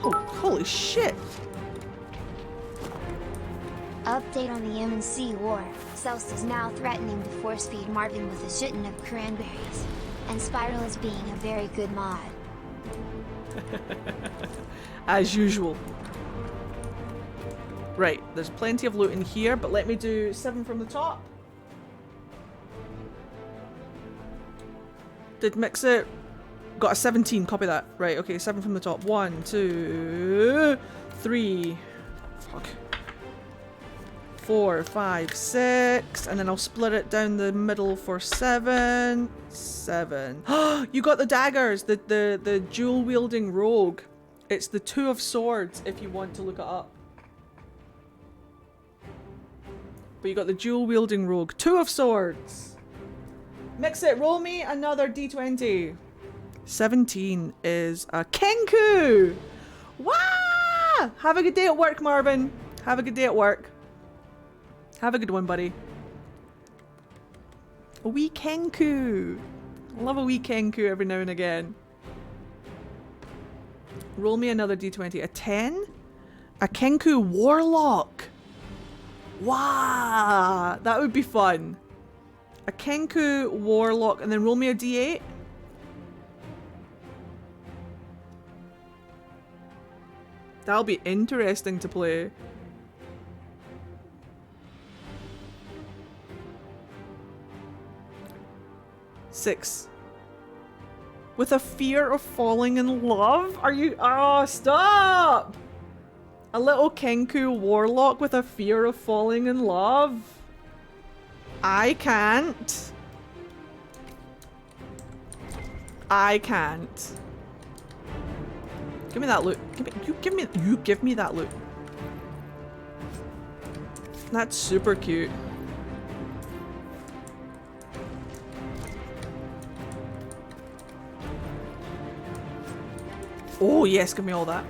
Oh, holy shit. Update on the M&C war. Solas is now threatening to force feed Marvin with a shitton of cranberries. And Spiral is being a very good mod. As usual. Right, there's plenty of loot in here, but let me do 7 from the top. Did Mixit got a 17, copy that. Right, okay, 7 from the top. 1, 2, 3. Fuck. 4, 5, 6, and then I'll split it down the middle for 7. 7. You got the daggers, the dual wielding rogue. It's the 2 of swords if you want to look it up. But you got the dual wielding rogue. 2 of swords. Mix it, roll me another D20. 17 is a Kenku. Wah! Have a good day at work, Marvin. Have a good day at work. Have a good one, buddy. A wee Kenku. I love a wee Kenku every now and again. Roll me another D20. A 10? A Kenku Warlock. Wow, that would be fun. A Kenku Warlock, and then roll me a D8. That'll be interesting to play. Six. With a fear of falling in love? Are you— oh, stop! A little Kenku Warlock with a fear of falling in love? I can't. I can't. Give me that loot. You give me that loot. That's super cute. Oh yes, give me all that.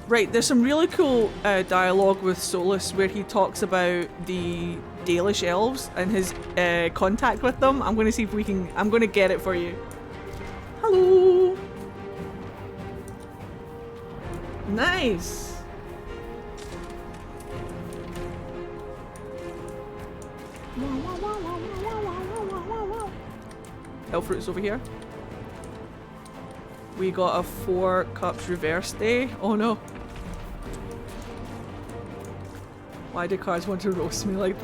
Right, there's some really cool dialogue with Solas where he talks about the Dalish elves and his contact with them. I'm going to see if we can— I'm going to get it for you. Hello! Nice! Elf fruits over here. We got a 4 cups reverse day. Oh no. Why do cards want to roast me like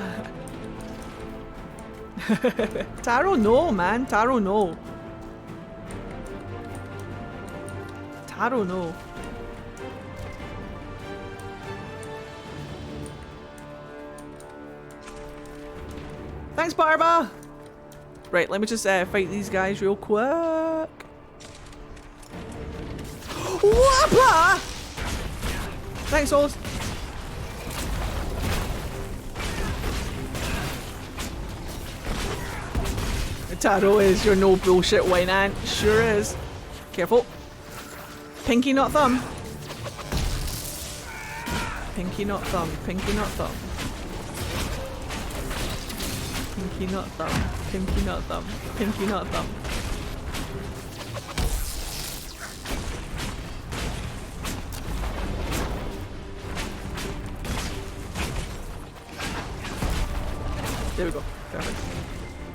that? Taro no, man. Taro no. Taro no. Thanks, Barba! Right, let me just fight these guys real quick. Whoppa! Thanks, Solas. Taro is your no bullshit white ant. Sure is. Careful. Pinky not thumb. Pinky not thumb. Pinky not thumb. Pinky not thumb. Pinky not thumb. Pinky not thumb. There we go. Perfect.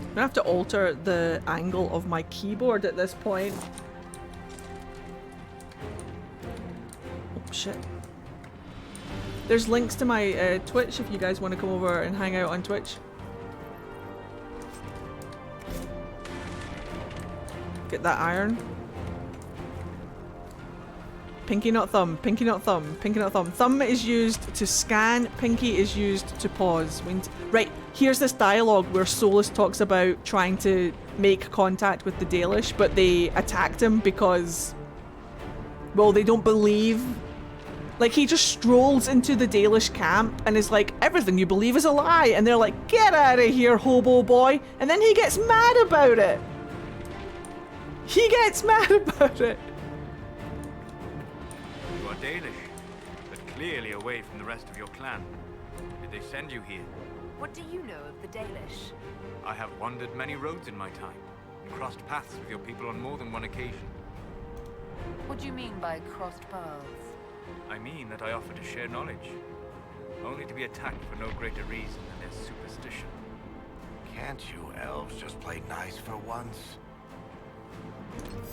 I'm gonna have to alter the angle of my keyboard at this point. Oh shit. There's links to my Twitch if you guys want to come over and hang out on Twitch. Get that iron. Pinky not thumb, pinky not thumb, pinky not thumb. Thumb is used to scan, pinky is used to pause. Right, here's this dialogue where Solas talks about trying to make contact with the Dalish, but they attacked him because, well, they don't believe. Like, he just strolls into the Dalish camp and is like, everything you believe is a lie. And they're like, get out of here, hobo boy. And then he gets mad about it. He gets mad about it. You are Danish, but clearly away from the rest of your clan. Did they send you here? What do you know of the Dalish? I have wandered many roads in my time, and crossed paths with your people on more than one occasion. What do you mean by crossed paths? I mean that I offer to share knowledge, only to be attacked for no greater reason than their superstition. Can't you elves just play nice for once?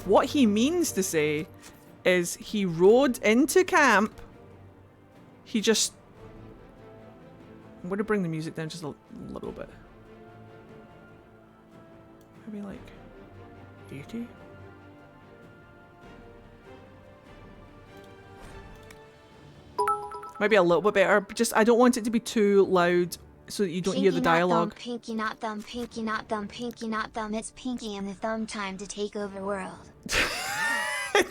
What he means to say is he rode into camp. He just... I'm going to bring the music down just a little bit. Maybe like 80? Maybe a little bit better, but just I don't want it to be too loud so that you don't hear the dialogue. Pinky not thumb, pinky not thumb, pinky not thumb. It's Pinky and the Thumb time to take over world.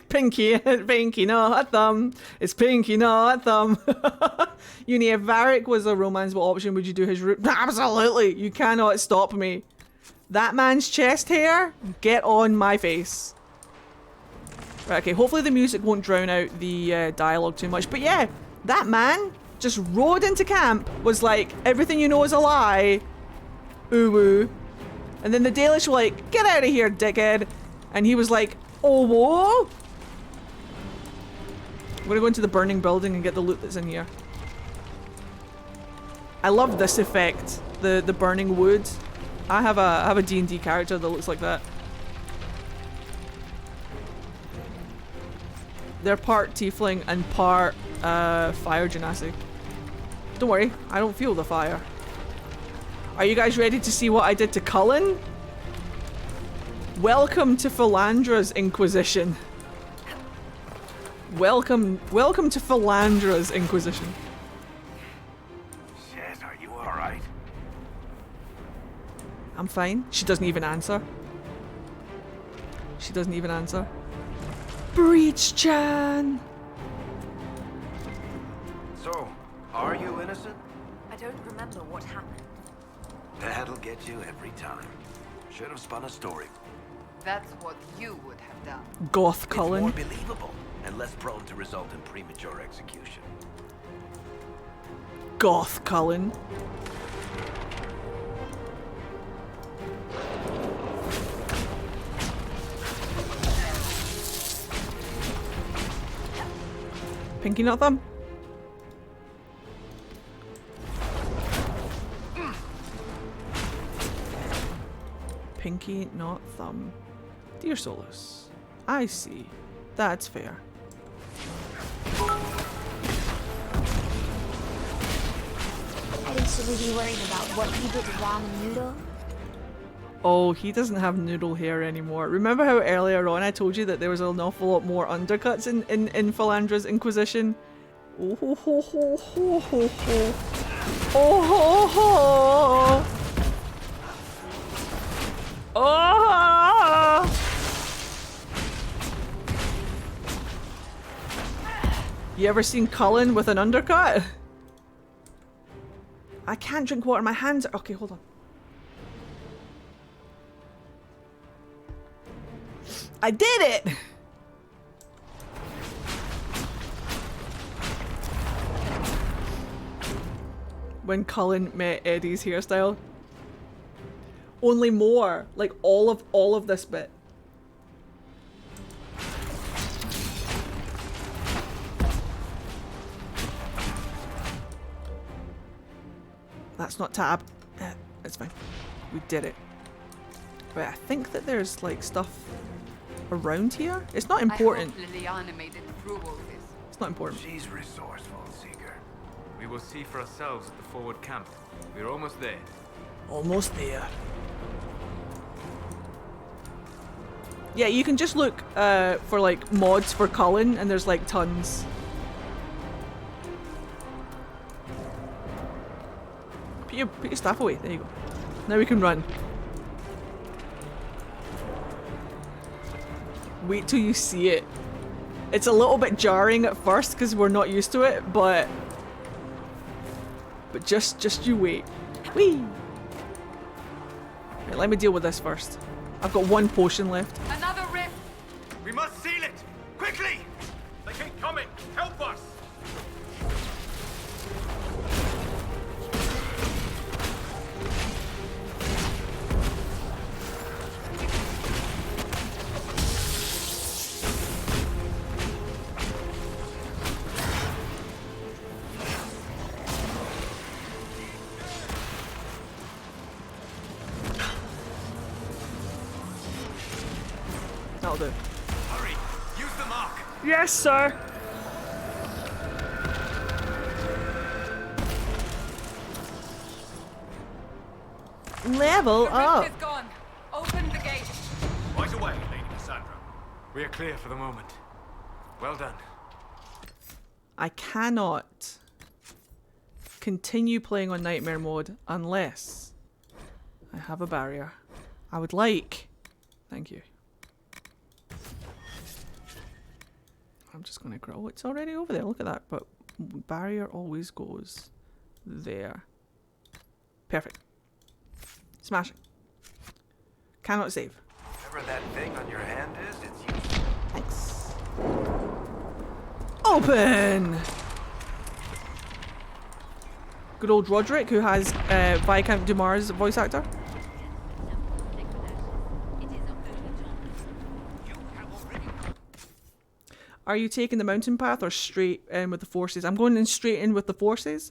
Pinky, Pinky, not thumb. It's Pinky, not thumb. Uni, if Varric was a romanceable option, would you do his route? Absolutely. You cannot stop me. That man's chest hair, get on my face. Right, okay, hopefully the music won't drown out the dialogue too much. But yeah, that man just rode into camp, was like, everything you know is a lie. Ooh woo. And then the Dalish were like, get out of here, dickhead. And he was like, oh whoa. I'm gonna go into the burning building and get the loot that's in here. I love this effect, the burning wood. I have a D&D character that looks like that. They're part tiefling and part fire genasi. Don't worry, I don't feel the fire. Are you guys ready to see what I did to Cullen? Welcome to Philandra's Inquisition. Welcome to Philandra's Inquisition. Shit, are you alright? I'm fine. She doesn't even answer. She doesn't even answer. Breach-chan! So, are you innocent? I don't remember what happened. That'll get you every time. Should have spun a story. That's what you would have done. Goth It's Cullen. more believable and less prone to result in premature execution. Goth Cullen. Pinky not thumb. Pinky not thumb. Dear Solas, I see. That's fair. I think should we be worried about what he did to Ramen Noodle? Oh, he doesn't have noodle hair anymore. Remember how earlier on I told you that there was an awful lot more undercuts in Philandra's Inquisition? Oh ho ho ho ho ho ho. Oh ho ho. Oh. You ever seen Cullen with an undercut? I can't drink water, my hands are... Okay, hold on. I did it! When Cullen met Eddie's hairstyle. Only more. Like all of this bit. That's not tab. It's fine. We did it. But I think that there's like stuff around here. It's not important. I hope Liliana made it through all this. It's not important. She's resourceful, Seeker. We will see for ourselves at the forward camp. We're almost there. Almost there. Yeah, you can just look for like mods for Cullen and there's like tons. Put your staff away. There you go. Now we can run. Wait till you see it. It's a little bit jarring at first because we're not used to it, but just you wait. Whee! Right, let me deal with this first. I've got one potion left. Another rift! We must seal it! Quickly! They keep coming! Help us! That'll do. Hurry! Use the mark! Yes, sir! Level The up! rift is gone. Open the gate. Right away, Lady Cassandra. We are clear for the moment. Well done. I cannot continue playing on Nightmare mode unless I have a barrier. I would like... Thank you. I'm just gonna grow. Oh, it's already over there. Look at that. But barrier always goes there. Perfect. Smashing. Cannot save. Whatever that thing on your hand is, it's useful. Thanks. Open! Good old Roderick, who has Viscount Dumar's voice actor. Are you taking the mountain path or straight in with the forces? I'm going in straight in with the forces.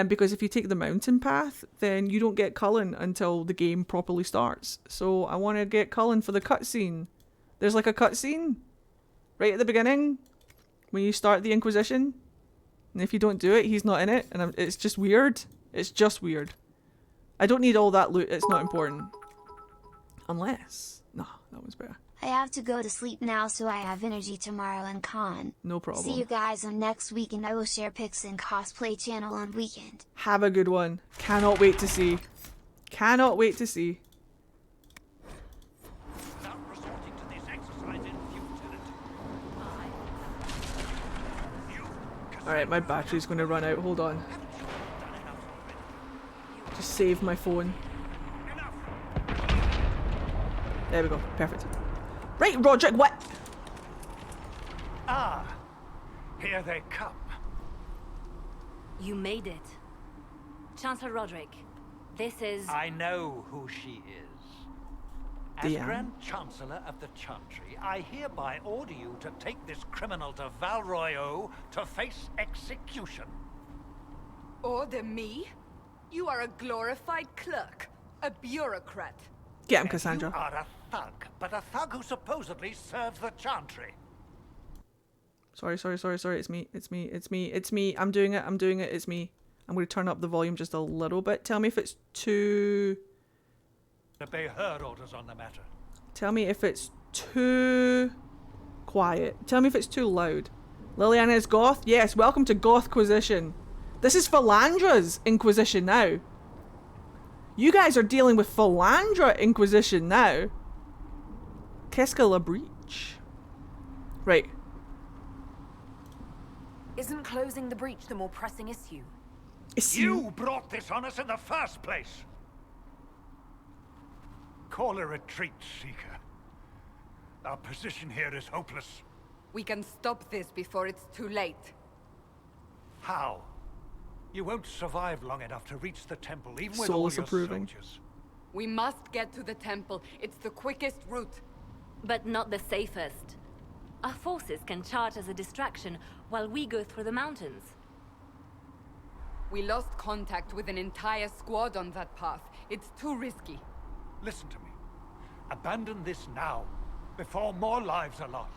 Because if you take the mountain path, then you don't get Cullen until the game properly starts. So I want to get Cullen for the cutscene. There's like a cutscene right at the beginning when you start the Inquisition. And if you don't do it, he's not in it. And it's just weird. It's just weird. I don't need all that loot. It's not important. Unless... Nah, that one's better. I have to go to sleep now so I have energy tomorrow and con. No problem. See you guys on next week, and I will share pics and cosplay channel on weekend. Have a good one. Cannot wait to see. Cannot wait to see. Without resorting to this exercise in futility. Alright, my battery's going to run out. Hold on. Just save my phone. There we go. Perfect. Right, Roderick, what? Ah, here they come. You made it. Chancellor Roderick, this is... I know who she is. As DAI? Grand Chancellor of the Chantry, I hereby order you to take this criminal to Val Royeaux to face execution. Order me? You are a glorified clerk, a bureaucrat. Get him, You Cassandra. are a thug, but a thug who supposedly serves the Chantry. Sorry. It's me. I'm doing it. It's me. I'm going to turn up the volume just a little bit. Tell me if it's too... Obey her orders on the matter. Tell me if it's too quiet. Tell me if it's too loud. Liliana is Goth? Yes, welcome to Gothquisition. This is Philandra's Inquisition now. You guys are dealing with Philandra Inquisition now. Qu'est-ce la breach? Right. Isn't closing the breach the more pressing issue? You brought this on us in the first place. Call a retreat, Seeker. Our position here is hopeless. We can stop this before it's too late. How? You won't survive long enough to reach the temple, even with Solas all your approving. soldiers. We must get to the temple. It's the quickest route. But not the safest. Our forces can charge as a distraction while we go through the mountains. We lost contact with an entire squad on that path. It's too risky. Listen to me. Abandon this now, before more lives are lost.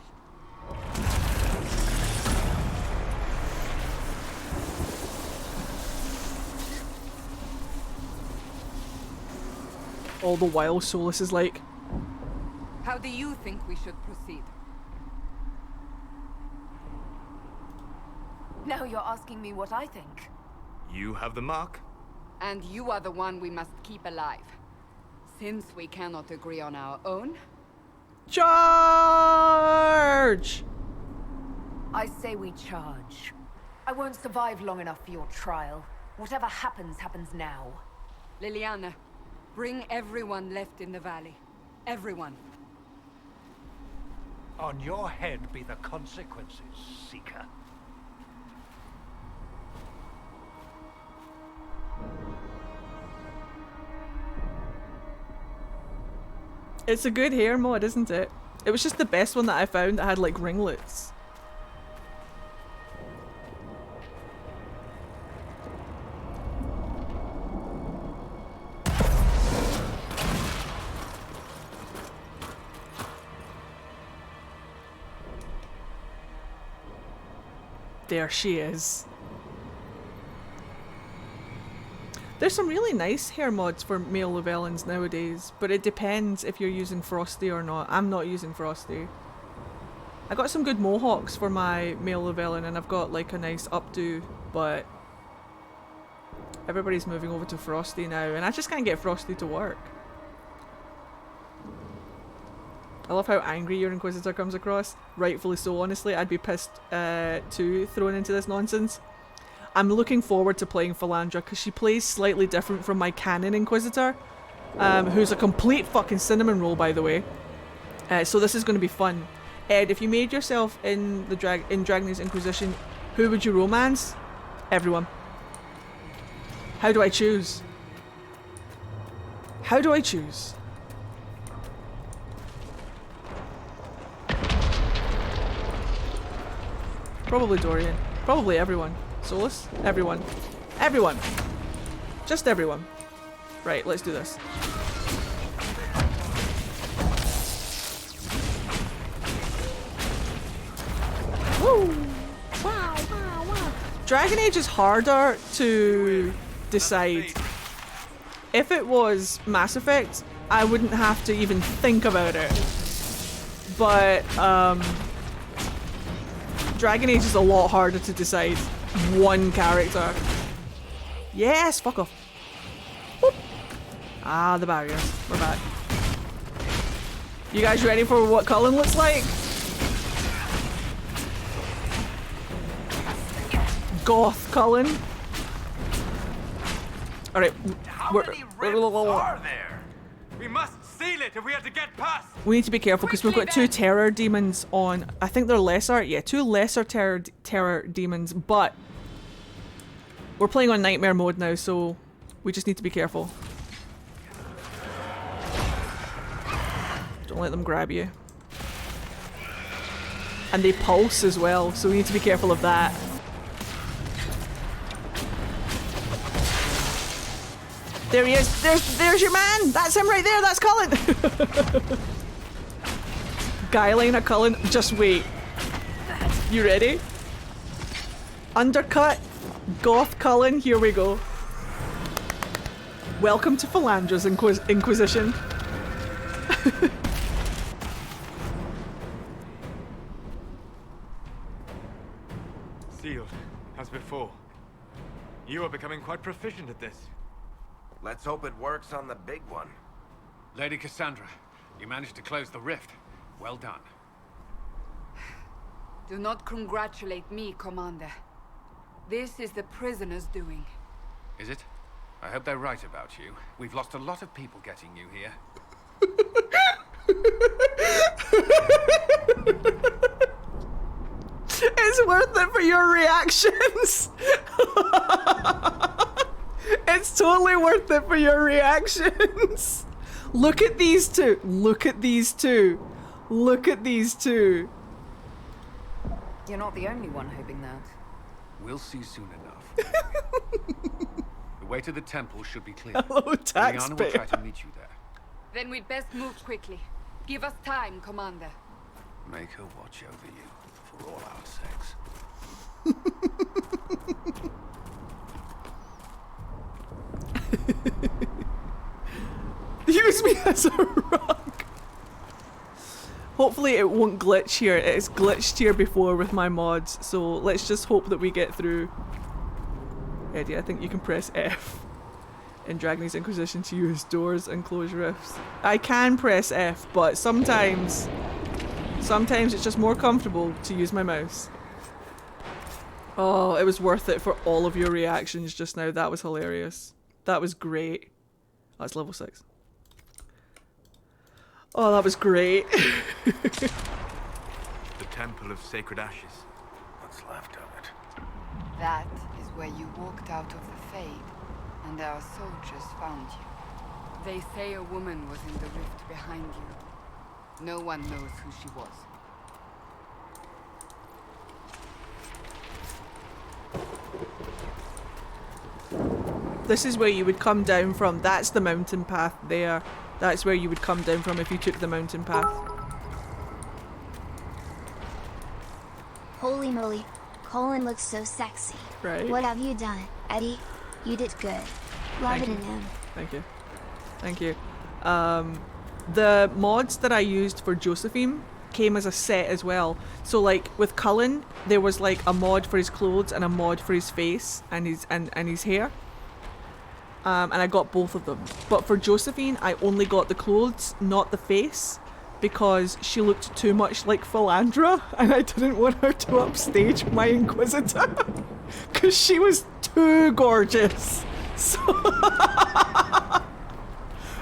All the while, Solas is like, How do you think we should proceed? Now you're asking me what I think. You have the mark? And you are the one we must keep alive. Since we cannot agree on our own, charge! charge? I say we charge. I won't survive long enough for your trial. Whatever happens, happens now. Liliana, bring everyone left in the valley. Everyone. On your head be the consequences, Seeker. It's a good hair mod, isn't it? It was just the best one that I found that had like ringlets. There she is. There's some really nice hair mods for male Levellans nowadays, but it depends if you're using Frosty or not. I'm not using Frosty. I got some good mohawks for my male Levellan and I've got like a nice updo, but everybody's moving over to Frosty now and I just can't get Frosty to work. I love how angry your Inquisitor comes across. Rightfully so, honestly. I'd be pissed too, thrown into this nonsense. I'm looking forward to playing Philandra because she plays slightly different from my canon Inquisitor, who's a complete fucking cinnamon roll, by the way. So this is going to be fun. Ed, if you made yourself in Dragon Age Inquisition, who would you romance? Everyone. How do I choose? How do I choose? Probably Dorian. Probably everyone. Solas? Everyone. Everyone! Just everyone. Right, let's do this. Woo! Wow, wow, wow. Dragon Age is harder to decide. If it was Mass Effect, I wouldn't have to even think about it. But, Dragon Age is a lot harder to decide one character. Yes, fuck off. Boop. Ah, the barriers. We're back. You guys ready for what Cullen looks like? Goth Cullen. Alright. How many rifts are there? We must seal it if we have to get past. We need to be careful because we've got two terror demons on. I think they're lesser. Yeah, two lesser terror demons, but we're playing on nightmare mode now, so we just need to be careful. Don't let them grab you. And they pulse as well, so we need to be careful of that. There he is. There's your man. That's him right there. That's Cullen. Guyliner Cullen. Just wait. You ready? Undercut. Goth Cullen. Here we go. Welcome to Philandra's Inquisition. Sealed, as before. You are becoming quite proficient at this. Let's hope it works on the big one. Lady Cassandra, you managed to close the rift. Well done. Do not congratulate me, Commander. This is the prisoner's doing. Is it? I hope they're right about you. We've lost a lot of people getting you here. It's worth it for your reactions. It's totally worth it for your reactions. Look at these two. Look at these two. Look at these two. You're not the only one hoping that. We'll see soon enough. The way to the temple should be clear. Hello, taxpayer. Liliana will try to meet you there. Then we'd best move quickly. Give us time, Commander. Make her watch over you, for all our sakes. Use me as a rug. Hopefully it won't glitch here. It's glitched here before with my mods, so let's just hope that we get through. Eddie, I think you can press F in Dragon Age Inquisition to use doors and close rifts. I can press F, but sometimes Sometimes it's just more comfortable to use my mouse. Oh, it was worth it for all of your reactions just now. That was hilarious. That was great. That's level 6. Oh, that was great. The Temple of Sacred Ashes. What's left of it? That is where you walked out of the Fade, and our soldiers found you. They say a woman was in the rift behind you. No one knows who she was. This is where you would come down from. That's the mountain path there. That's where you would come down from if you took the mountain path. Holy moly, Cullen looks so sexy. Right. What have you done, Eddie? You did good. Love it in him. Thank you. Thank you. The mods that I used for Josephine came as a set as well. So like with Cullen, there was like a mod for his clothes and a mod for his face and his hair. And I got both of them. But for Josephine, I only got the clothes, not the face, because she looked too much like Philandra, and I didn't want her to upstage my Inquisitor, because she was too gorgeous. So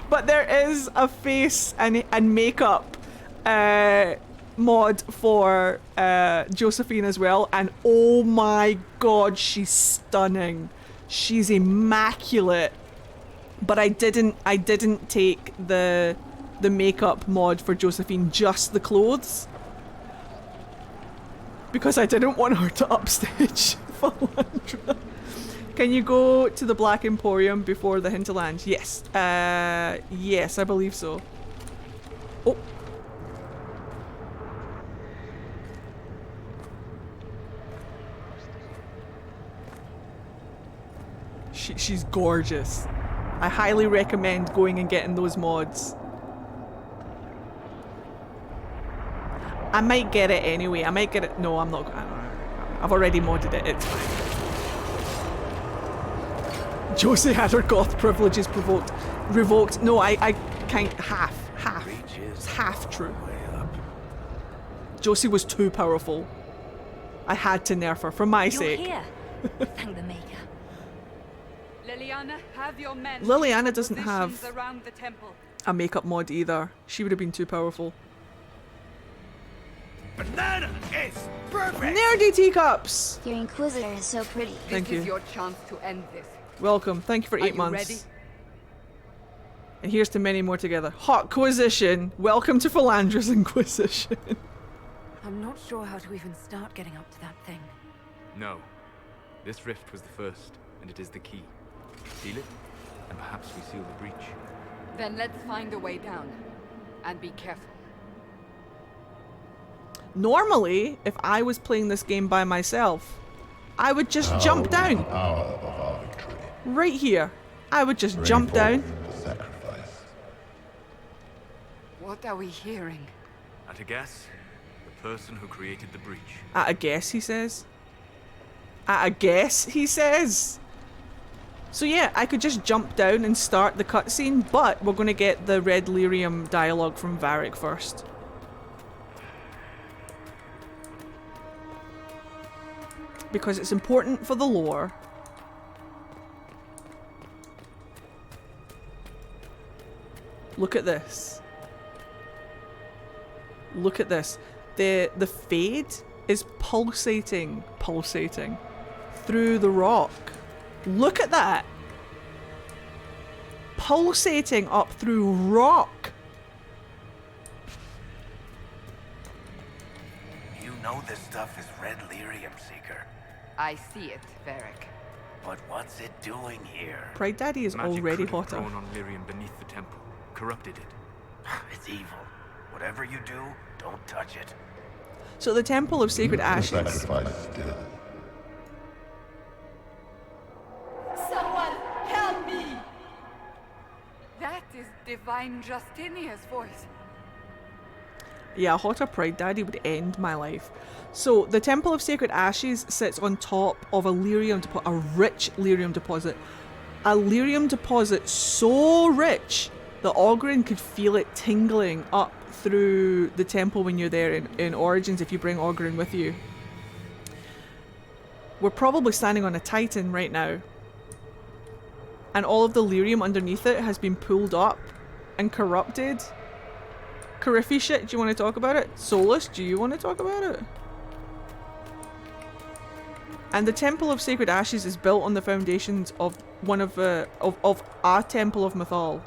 but there is a face and makeup mod for Josephine as well, and oh my god, she's stunning. She's immaculate. But I didn't take the makeup mod for Josephine, just the clothes, because I didn't want her to upstage Philandra. Can you go to the Black Emporium before the hinterland? Yes. Yes, I believe so. Oh. She's gorgeous. I highly recommend going and getting those mods. I might get it anyway. I might get it. No, I'm not. I've already modded it. It's fine. Josie had her goth privileges revoked. No, I can't. Half. It's half true. Josie was too powerful. I had to nerf her for my sake. You're here. Thank the Maker. Liliana, have your men. Liliana doesn't have around the temple. a makeup mod either. She would have been too powerful. Banana is perfect! Nerdy teacups! Your Inquisitor is so pretty. Thank you. This is your chance to end this. Welcome. Thank you for Are 8 you months. ready? And here's to many more together. Hotquisition! Welcome to Philandra's Inquisition. I'm not sure how to even start getting up to that thing. No. This rift was the first, and it is the key. Seal it, and perhaps we seal the breach. Then let's find a way down. And be careful. Normally, if I was playing this game by myself, I would just jump down. Right here. I would just jump down. What are we hearing? At a guess, the person who created the breach. At a guess, he says. At a guess, he says. So yeah, I could just jump down and start the cutscene, but we're going to get the red lyrium dialogue from Varric first. Because it's important for the lore. Look at this. Look at this. The fade is pulsating through the rock. Look at that. Pulsating up through rock. You know this stuff is red lyrium, Seeker. I see it, Varric. But what's it doing here? Pride Daddy is Magic already could have hotter. grown on Lyrium beneath the temple, corrupted it. It's evil. Whatever you do, don't touch it. So the Temple of Sacred Ashes. Someone help me! That is Divine Justinia's voice. Yeah, a hotter Pride Daddy would end my life. So the Temple of Sacred Ashes sits on top of a lyrium deposit, a rich lyrium deposit. A lyrium deposit so rich that Oghren could feel it tingling up through the temple when you're there in Origins if you bring Ogryn with you. We're probably standing on a Titan right now. And all of the Lyrium underneath it has been pulled up and corrupted. Carifi shit, do you want to talk about it? Solas, do you want to talk about it? And the Temple of Sacred Ashes is built on the foundations of one of a Temple of Mythal.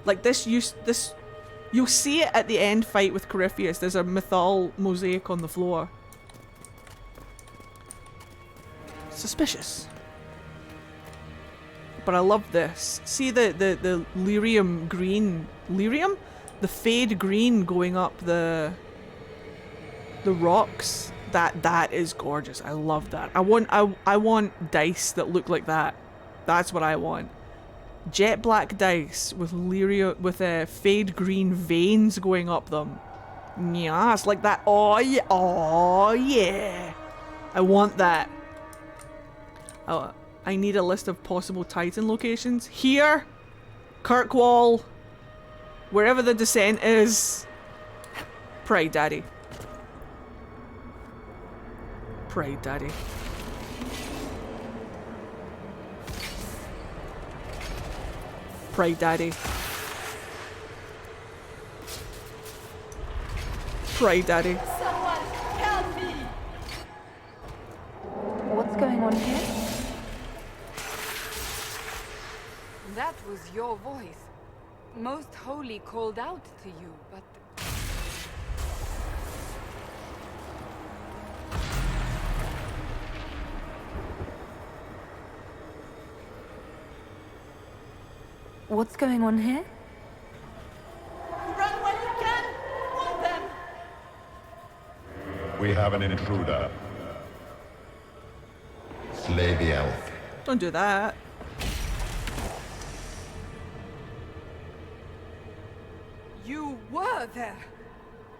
Like this, you'll see it at the end fight with Corypheus. There's a Mythal mosaic on the floor. Suspicious. But I love this. See the Lyrium green, Lyrium? The fade green going up the rocks. That is gorgeous. I love that. I want dice that look like that. That's what I want. Jet black dice with Lyrium with fade green veins going up them. Yes, like that. Oh yeah. Oh yeah. I want that. Oh, I need a list of possible Titan locations. Here, Kirkwall, wherever the descent is. Pray, Daddy. Pray, Daddy. Pray, Daddy. Pray, Daddy. Someone help me! What's going on here? That was your voice. Most Holy called out to you, but... What's going on here? Run when you can! Want them! We have an intruder. Slay the elf. Don't do that. You were there!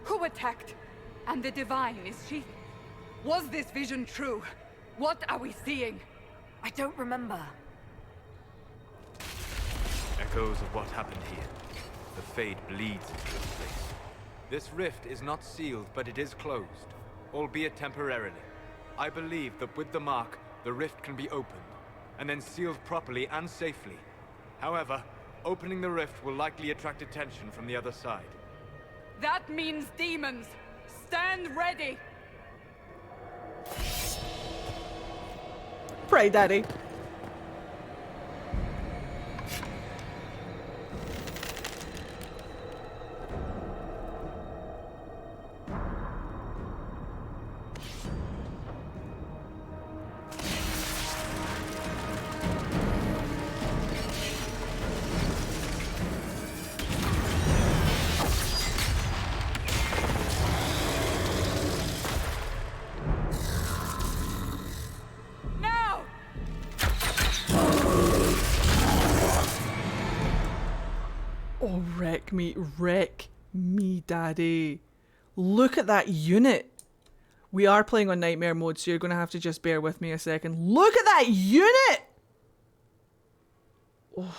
Who attacked? And the Divine, is she? Was this vision true? What are we seeing? I don't remember. Echoes of what happened here. The Fade bleeds into this place. This rift is not sealed, but it is closed, albeit temporarily. I believe that with the mark, the rift can be opened, and then sealed properly and safely. However, opening the rift will likely attract attention from the other side. That means demons! Stand ready! Pray, Daddy. Wreck me, Daddy. Look at that unit. We are playing on nightmare mode, so you're going to have to just bear with me a second. Look at that unit! Oh.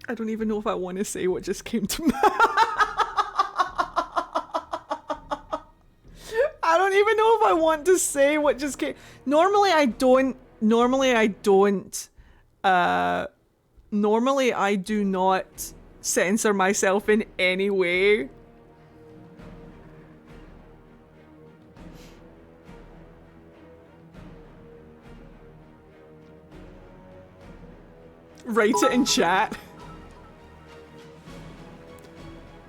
I don't even know if I want to say what just came to me. I don't even know if I want to say what just came. Normally I do not censor myself in any way. Write it in chat.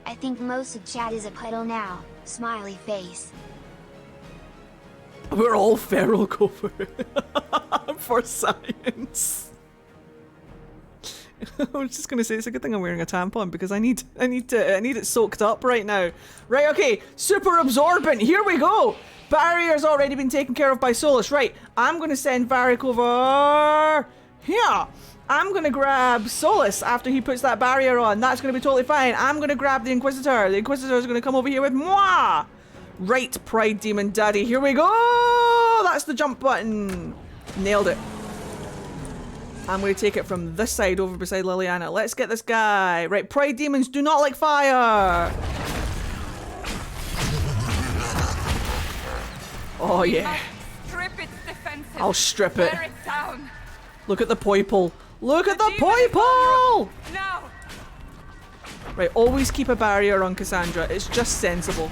I think most of chat is a puddle now. Smiley face. We're all feral cover for science. I was just gonna say it's a good thing I'm wearing a tampon because I need it soaked up right now. Right, okay, super absorbent. Here we go. Barrier's already been taken care of by Solas. Right, I'm gonna send Varric over here. I'm gonna grab Solas after he puts that barrier on. That's gonna be totally fine. I'm gonna grab the Inquisitor. The Inquisitor is gonna come over here with moi. Right, Pride Demon Daddy. Here we go. That's the jump button. Nailed it. I'm gonna take it from this side over beside Liliana. Let's get this guy. Right, Pride Demons do not like fire. Oh yeah. Strip its defenses. I'll strip it. Wear it down. Look at the poiple. Look at the poiple! Now. Right, always keep a barrier on Cassandra. It's just sensible.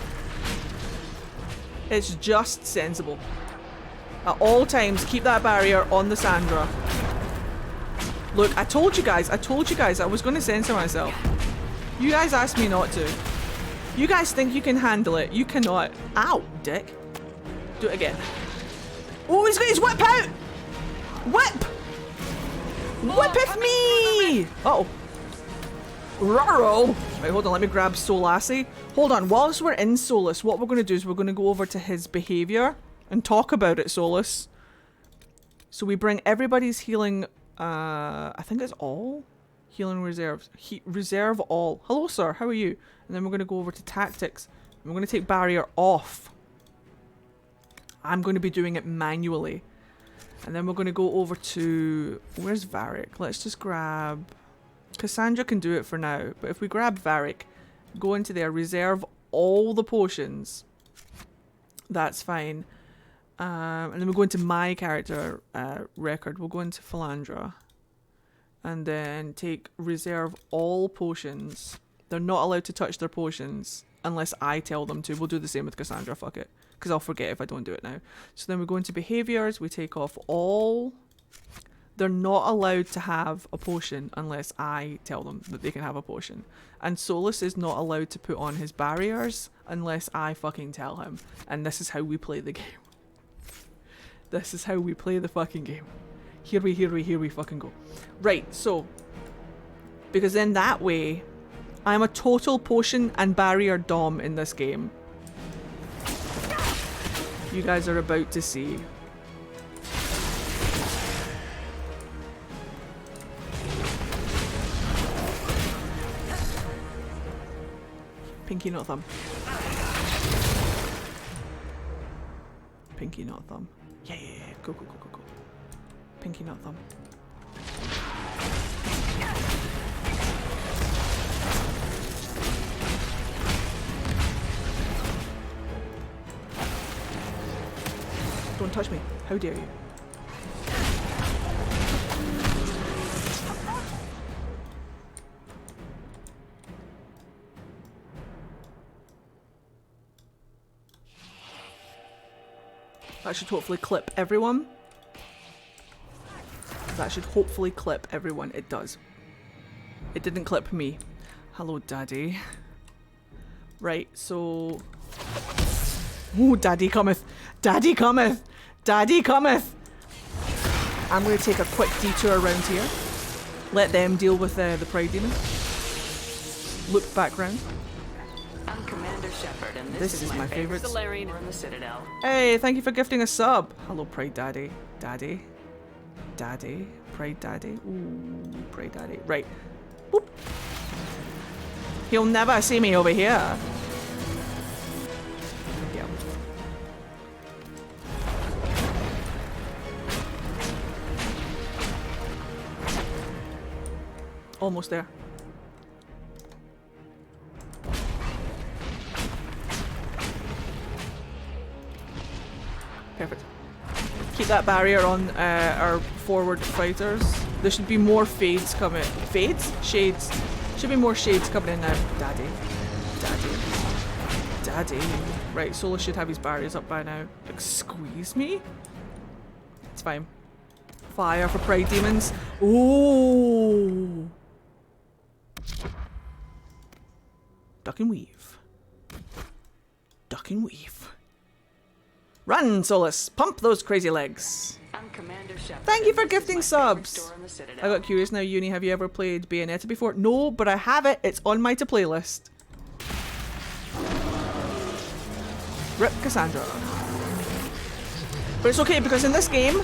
It's just sensible. At all times, keep that barrier on the Sandra. Look, I told you guys I was going to censor myself. You guys asked me not to. You guys think you can handle it. You cannot. Ow, dick. Do it again. Oh, he's got his whip out! Whip! Whippeth me! Uh-oh. Ruh-roh. Right, hold on, let me grab Solassie. Hold on, whilst we're in Solas, what we're going to do is we're going to go over to his behaviour and talk about it, Solas. So we bring everybody's healing, I think it's all? Healing reserves. Reserve all. Hello, sir, how are you? And then we're going to go over to tactics. And we're going to take barrier off. I'm going to be doing it manually. And then we're going to go over to... Where's Varric? Let's just grab... Cassandra can do it for now. But if we grab Varric, go into there, reserve all the potions. That's fine. And then we'll go into my character record. We'll go into Philandra. And then take reserve all potions. They're not allowed to touch their potions unless I tell them to. We'll do the same with Cassandra, fuck it. Because I'll forget if I don't do it now. So then we go into behaviours, we take off all. They're not allowed to have a potion unless I tell them that they can have a potion. And Solas is not allowed to put on his barriers unless I fucking tell him. And this is how we play the game. This is how we play the fucking game. Here we fucking go. Right, so. Because then that way, I'm a total potion and barrier dom in this game. You guys are about to see. Pinky, not thumb. Pinky, not thumb. Yeah. Go. Pinky, not thumb. Don't touch me. How dare you? That should hopefully clip everyone. That should hopefully clip everyone. It does. It didn't clip me. Hello, Daddy. Right, so... Oh, Daddy cometh! Daddy cometh! Daddy cometh! I'm going to take a quick detour around here. Let them deal with the Pride Demon. Loop back round. I'm Commander Shepard, and this is my favorite Solarian from the Citadel. Hey, thank you for gifting a sub. Hello, Pride Daddy. Daddy. Pride Daddy. Ooh, Pride Daddy. Right. Boop. He'll never see me over here. Yeah. Almost there. Perfect. Keep that barrier on our forward fighters. There should be more fades coming. Fades? Shades. Should be more shades coming in now. Daddy. Right, Solas should have his barriers up by now. Like, squeeze me? It's fine. Fire for Pride Demons. Ooh. Duck and weave. Run, Solas! Pump those crazy legs! I'm Commander Shepard. Thank you for gifting subs! I got curious now, Uni, have you ever played Bayonetta before? No, but I have it. It's on my to-play list. Rip Cassandra. But it's okay, because in this game,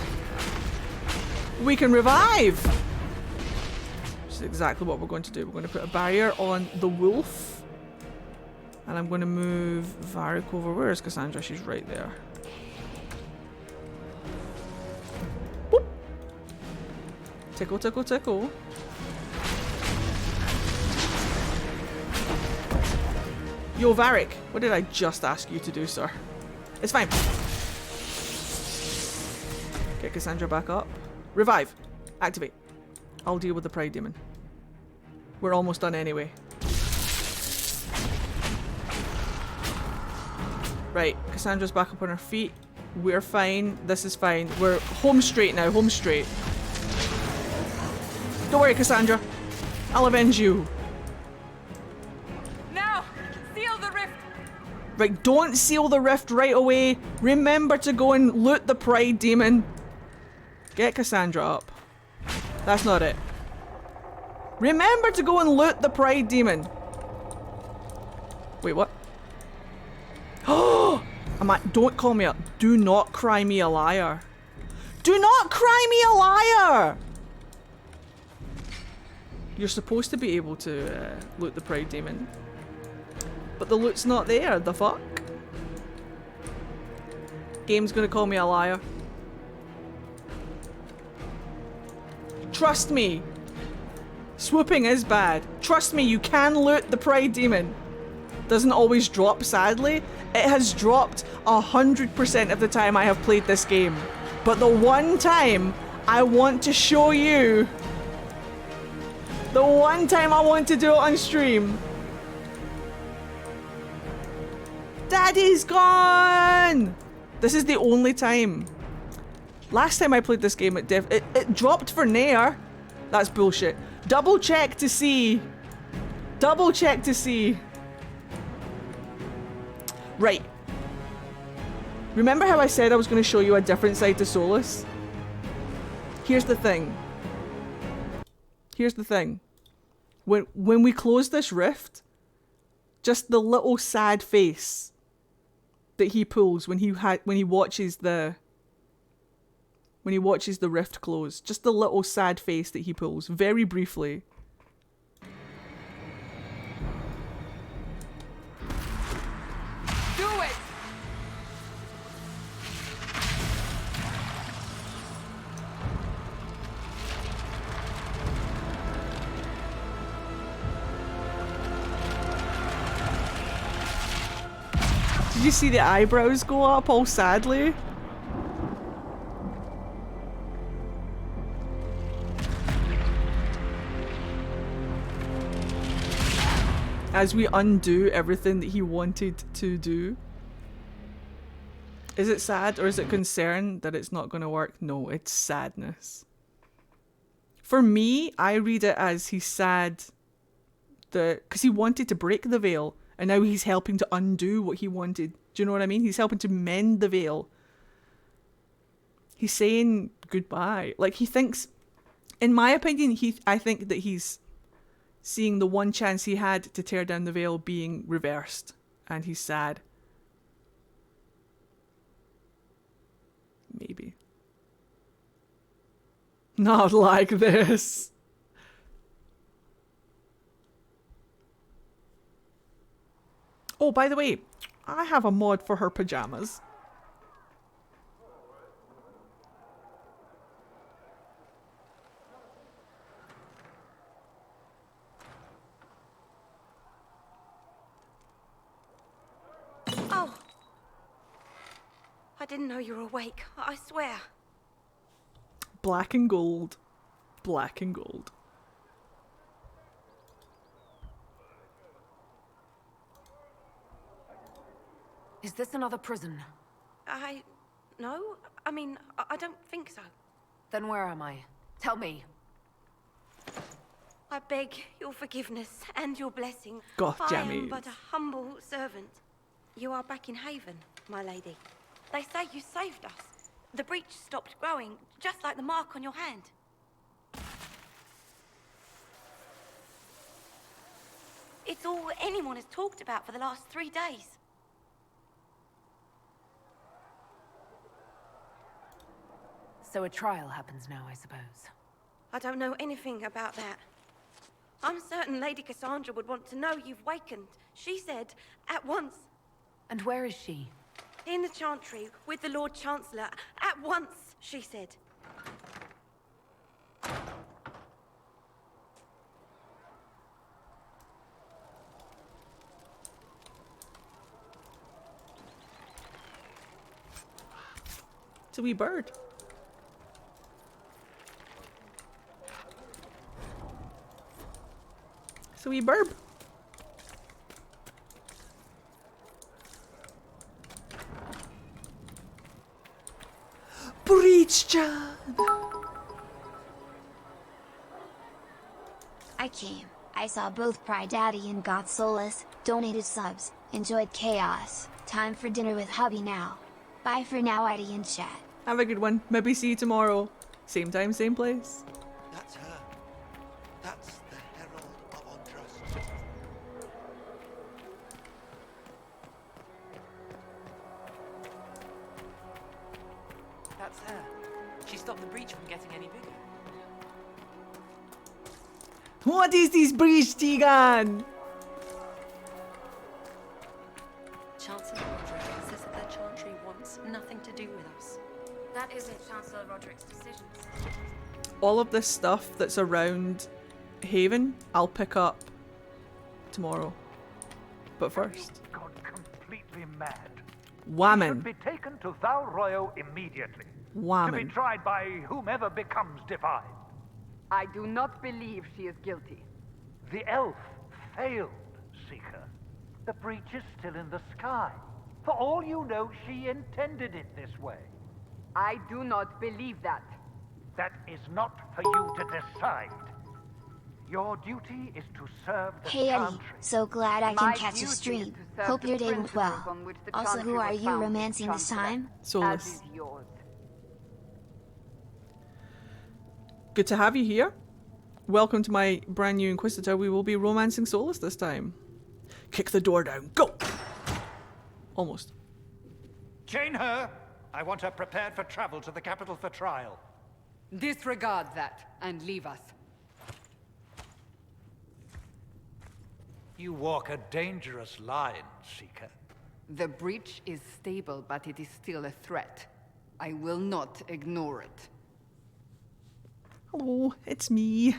we can revive! is exactly what we're going to do. We're going to put a barrier on the wolf. And I'm going to move Varric over. Where is Cassandra? She's right there. Boop. Tickle, tickle, tickle. Yo, Varric, what did I just ask you to do, sir? It's fine. Get Cassandra back up. Revive. Activate. I'll deal with the Pride Demon. We're almost done anyway. Right, Cassandra's back up on her feet. We're fine. This is fine. We're home straight now. Home straight. Don't worry, Cassandra. I'll avenge you. Now, seal the rift. Right, don't seal the rift right away. Remember to go and loot the Pride Demon. Get Cassandra up. That's not it. Remember to go and loot the Pride Demon. Wait, what? Oh! Don't call me up. Do not cry me a liar. Do not cry me a liar! You're supposed to be able to loot the Pride Demon. But the loot's not there, the fuck? Game's gonna call me a liar. Trust me. Swooping is bad. Trust me, you can loot the Pride Demon. Doesn't always drop, sadly. It has dropped 100% of the time I have played this game. But the one time I want to show you, the one time I want to do it on stream, Daddy's gone! This is the only time. Last time I played this game, it dropped for Nair. That's bullshit. Double check to see. Double check to see. Right. Remember how I said I was going to show you a different side to Solas? Here's the thing. Here's the thing. When we close this rift, just the little sad face that he pulls when he watches the rift close, just the little sad face that he pulls very briefly. Do it! Did you see the eyebrows go up all sadly? As we undo everything that he wanted to do. Is it sad or is it concern that it's not going to work? No, it's sadness. For me, I read it as he's sad because he wanted to break the veil and now he's helping to undo what he wanted. Do you know what I mean? He's helping to mend the veil. He's saying goodbye. Like he thinks, in my opinion, I think that he's seeing the one chance he had to tear down the veil being reversed. And he's sad. Maybe. Not like this. Oh, by the way, I have a mod for her pajamas. Oh. I didn't know you were awake, I swear. Black and gold. Black and gold. Is this another prison? No. I mean, I don't think so. Then where am I? Tell me. I beg your forgiveness and your blessing. God damn I am it. but a humble servant. You are back in Haven, my lady. They say you saved us. The breach stopped growing, just like the mark on your hand. It's all anyone has talked about for the last 3 days. So a trial happens now, I suppose. I don't know anything about that. I'm certain Lady Cassandra would want to know you've wakened. She said, at once. And where is she? In the Chantry, with the Lord Chancellor. At once, she said. It's a wee bird. It's a wee burb. Breach John! I came. I saw both Pride Daddy and got Solas, donated subs, enjoyed chaos. Time for dinner with hubby now. Bye for now, Eddie and chat. Have a good one. Maybe see you tomorrow. Same time, same place. That's her. That's the Herald of Untrust. That's her. She stopped the breach from getting any bigger. What is this breach, Tegan? Chancellor Roderick says that the Chantry wants nothing to do with us. That isn't Chancellor Roderick's decisions. All of this stuff that's around Haven, I'll pick up tomorrow. But first, Gone completely mad. Whammon. Should be taken to Val Royo immediately. To Whammon. be tried by whomever becomes divine. I do not believe she is guilty. The elf failed, Seeker. The breach is still in the sky. For all you know, she intended it this way. I do not believe that. That is not for you to decide. Your duty is to serve the Hey Eddie, Chantry. so glad I can My catch a duty is stream. to serve Hope the your day went principles well. on which the Also, Chantry who are was you founded, romancing this Chancellor. time? As Solas. is yours. Good to have you here. Welcome to my brand new Inquisitor. We will be romancing Solas this time. Kick the door down. Go! Almost. Chain her. I want her prepared for travel to the capital for trial. Disregard that and leave us. You walk a dangerous line, Seeker. The breach is stable, but it is still a threat. I will not ignore it. Hello, it's me.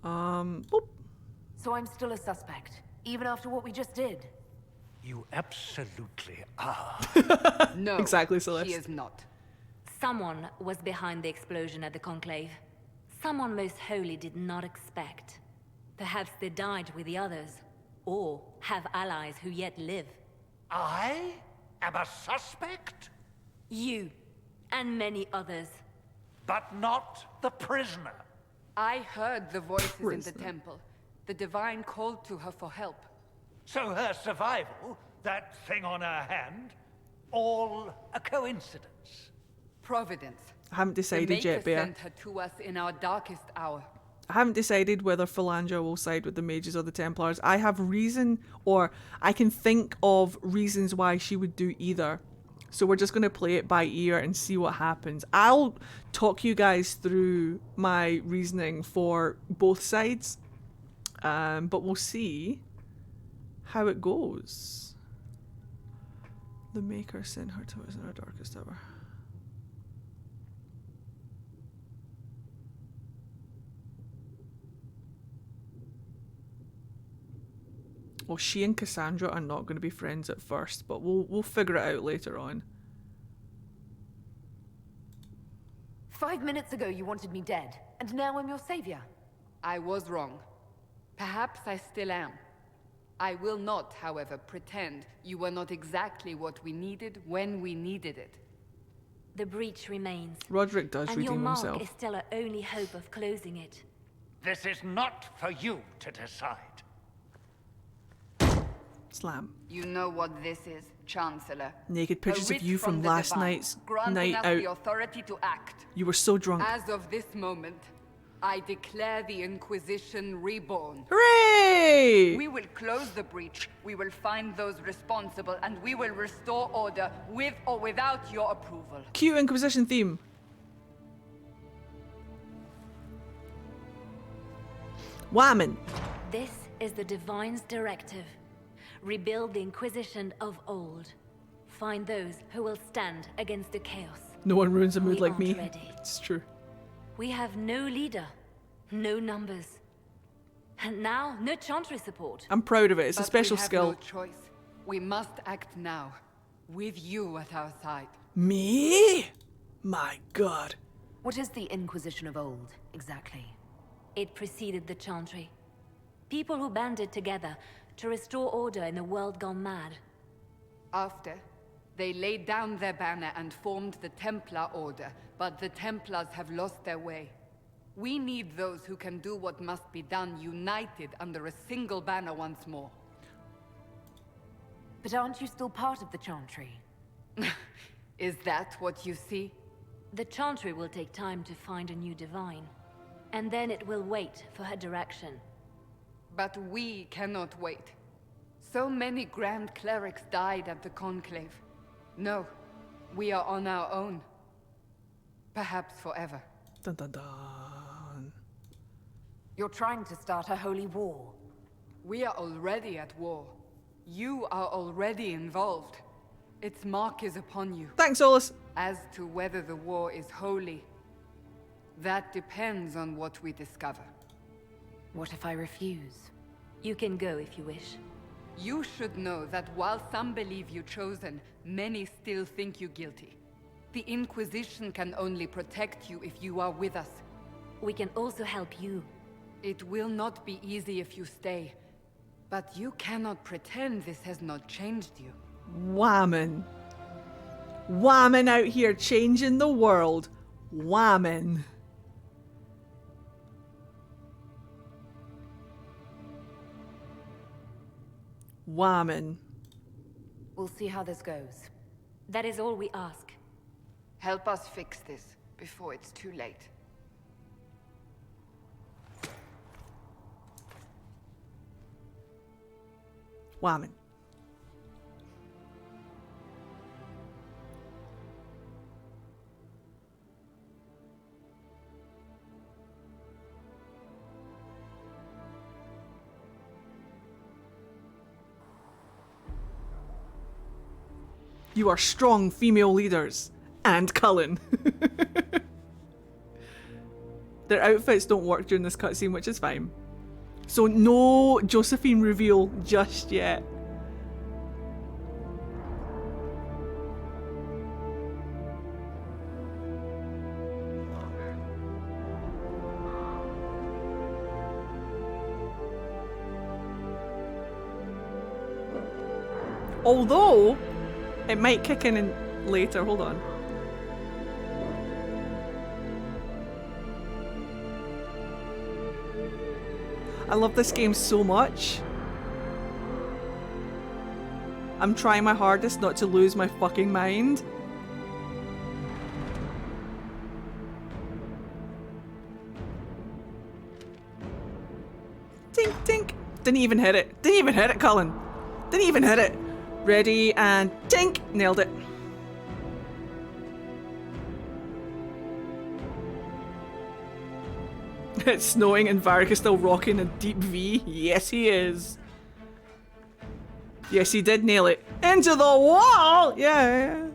Boop. So I'm still a suspect, even after what we just did? You absolutely are. No, Exactly, Celeste. she is not. Someone was behind the explosion at the Conclave. Someone most holy did not expect. Perhaps they died with the others, or have allies who yet live. I am a suspect? You, and many others. But not the prisoner. I heard the voices in Prisoner. the temple. The Divine called to her for help. So her survival, that thing on her hand, all a coincidence. Providence. I haven't The decided Maker yet, Bear. sent her to us in our darkest hour. I haven't decided whether Philandra will side with the mages or the Templars. I have reason, or I can think of reasons why she would do either. So we're just going to play it by ear and see what happens. I'll talk you guys through my reasoning for both sides, but we'll see how it goes. The Maker sent her to us in our darkest hour. Well, she and Cassandra are not going to be friends at first, but we'll figure it out later on. 5 minutes ago you wanted me dead, and now I'm your savior. I was wrong. Perhaps I still am. I will not, however, pretend you were not exactly what we needed when we needed it. The breach remains. Roderick does and your redeem mark himself. is still our only hope of closing it. This is not for you to decide. Slam. You know what this is, Chancellor. Naked pictures A of writ you from the last Divine, night's granting night us out. the authority to act. You were so drunk. As of this moment, I declare the Inquisition reborn. Hooray! We will close the breach, we will find those responsible, and we will restore order with or without your approval. Cute Inquisition theme. Whammon. This is the Divine's directive. Rebuild the Inquisition of old. Find those who will stand against the chaos. No one ruins a mood We like me. aren't ready. It's true. We have no leader, no numbers. And now, no Chantry support. I'm proud of it. It's a But special we have skill. no choice. We must act now, with you at our side. Me? My god. What is the Inquisition of old, exactly? It preceded the Chantry. People who banded together to restore order in a world gone mad. After, they laid down their banner and formed the Templar Order, but the Templars have lost their way. We need those who can do what must be done, united under a single banner once more. But aren't you still part of the Chantry? Is that what you see? The Chantry will take time to find a new Divine. And then it will wait for her direction. But we cannot wait. So many Grand Clerics died at the Conclave. No, we are on our own. Perhaps forever. Dun dun dun. You're trying to start a holy war. We are already at war. You are already involved. Its mark is upon you. Thanks, Solas. As to whether the war is holy, that depends on what we discover. What if I refuse? You can go if you wish. You should know that while some believe you chosen, many still think you guilty. The Inquisition can only protect you if you are with us. We can also help you. It will not be easy if you stay. But you cannot pretend this has not changed you. Whammon. Whammon out here changing the world. Whammon. Whammon. We'll see how this goes. That is all we ask. Help us fix this before it's too late. Whammon. You are strong female leaders. And Cullen. Their outfits don't work during this cutscene, which is fine. So no Josephine reveal just yet. Although, it might kick in later. Hold on. I love this game so much. I'm trying my hardest not to lose my fucking mind. Tink, tink. Didn't even hit it. Didn't even hit it, Cullen. Didn't even hit it. Ready and tink. Nailed it. It's snowing and Varric is still rocking a deep V. Yes, he is. Yes, he did nail it. Into the wall! Yeah.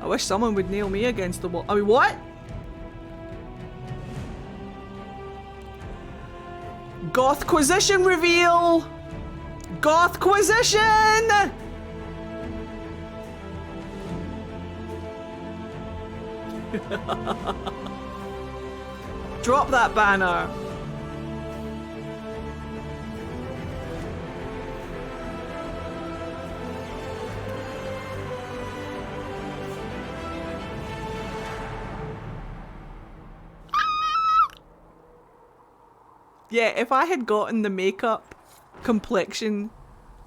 I wish someone would nail me against the wall. I mean, what? Gothquisition reveal! Gothquisition! Drop that banner. Yeah, if I had gotten the makeup complexion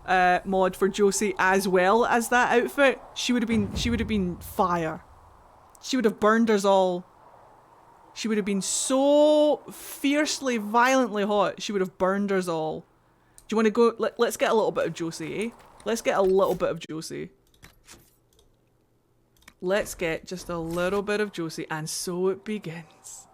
mod for Josie as well as that outfit, she would have been fire. She would have burned us all. She would have been so fiercely, violently hot. She would have burned us all. Do you want to go? Let's get a little bit of Josie, eh? Let's get a little bit of Josie. Let's get just a little bit of Josie, and so it begins.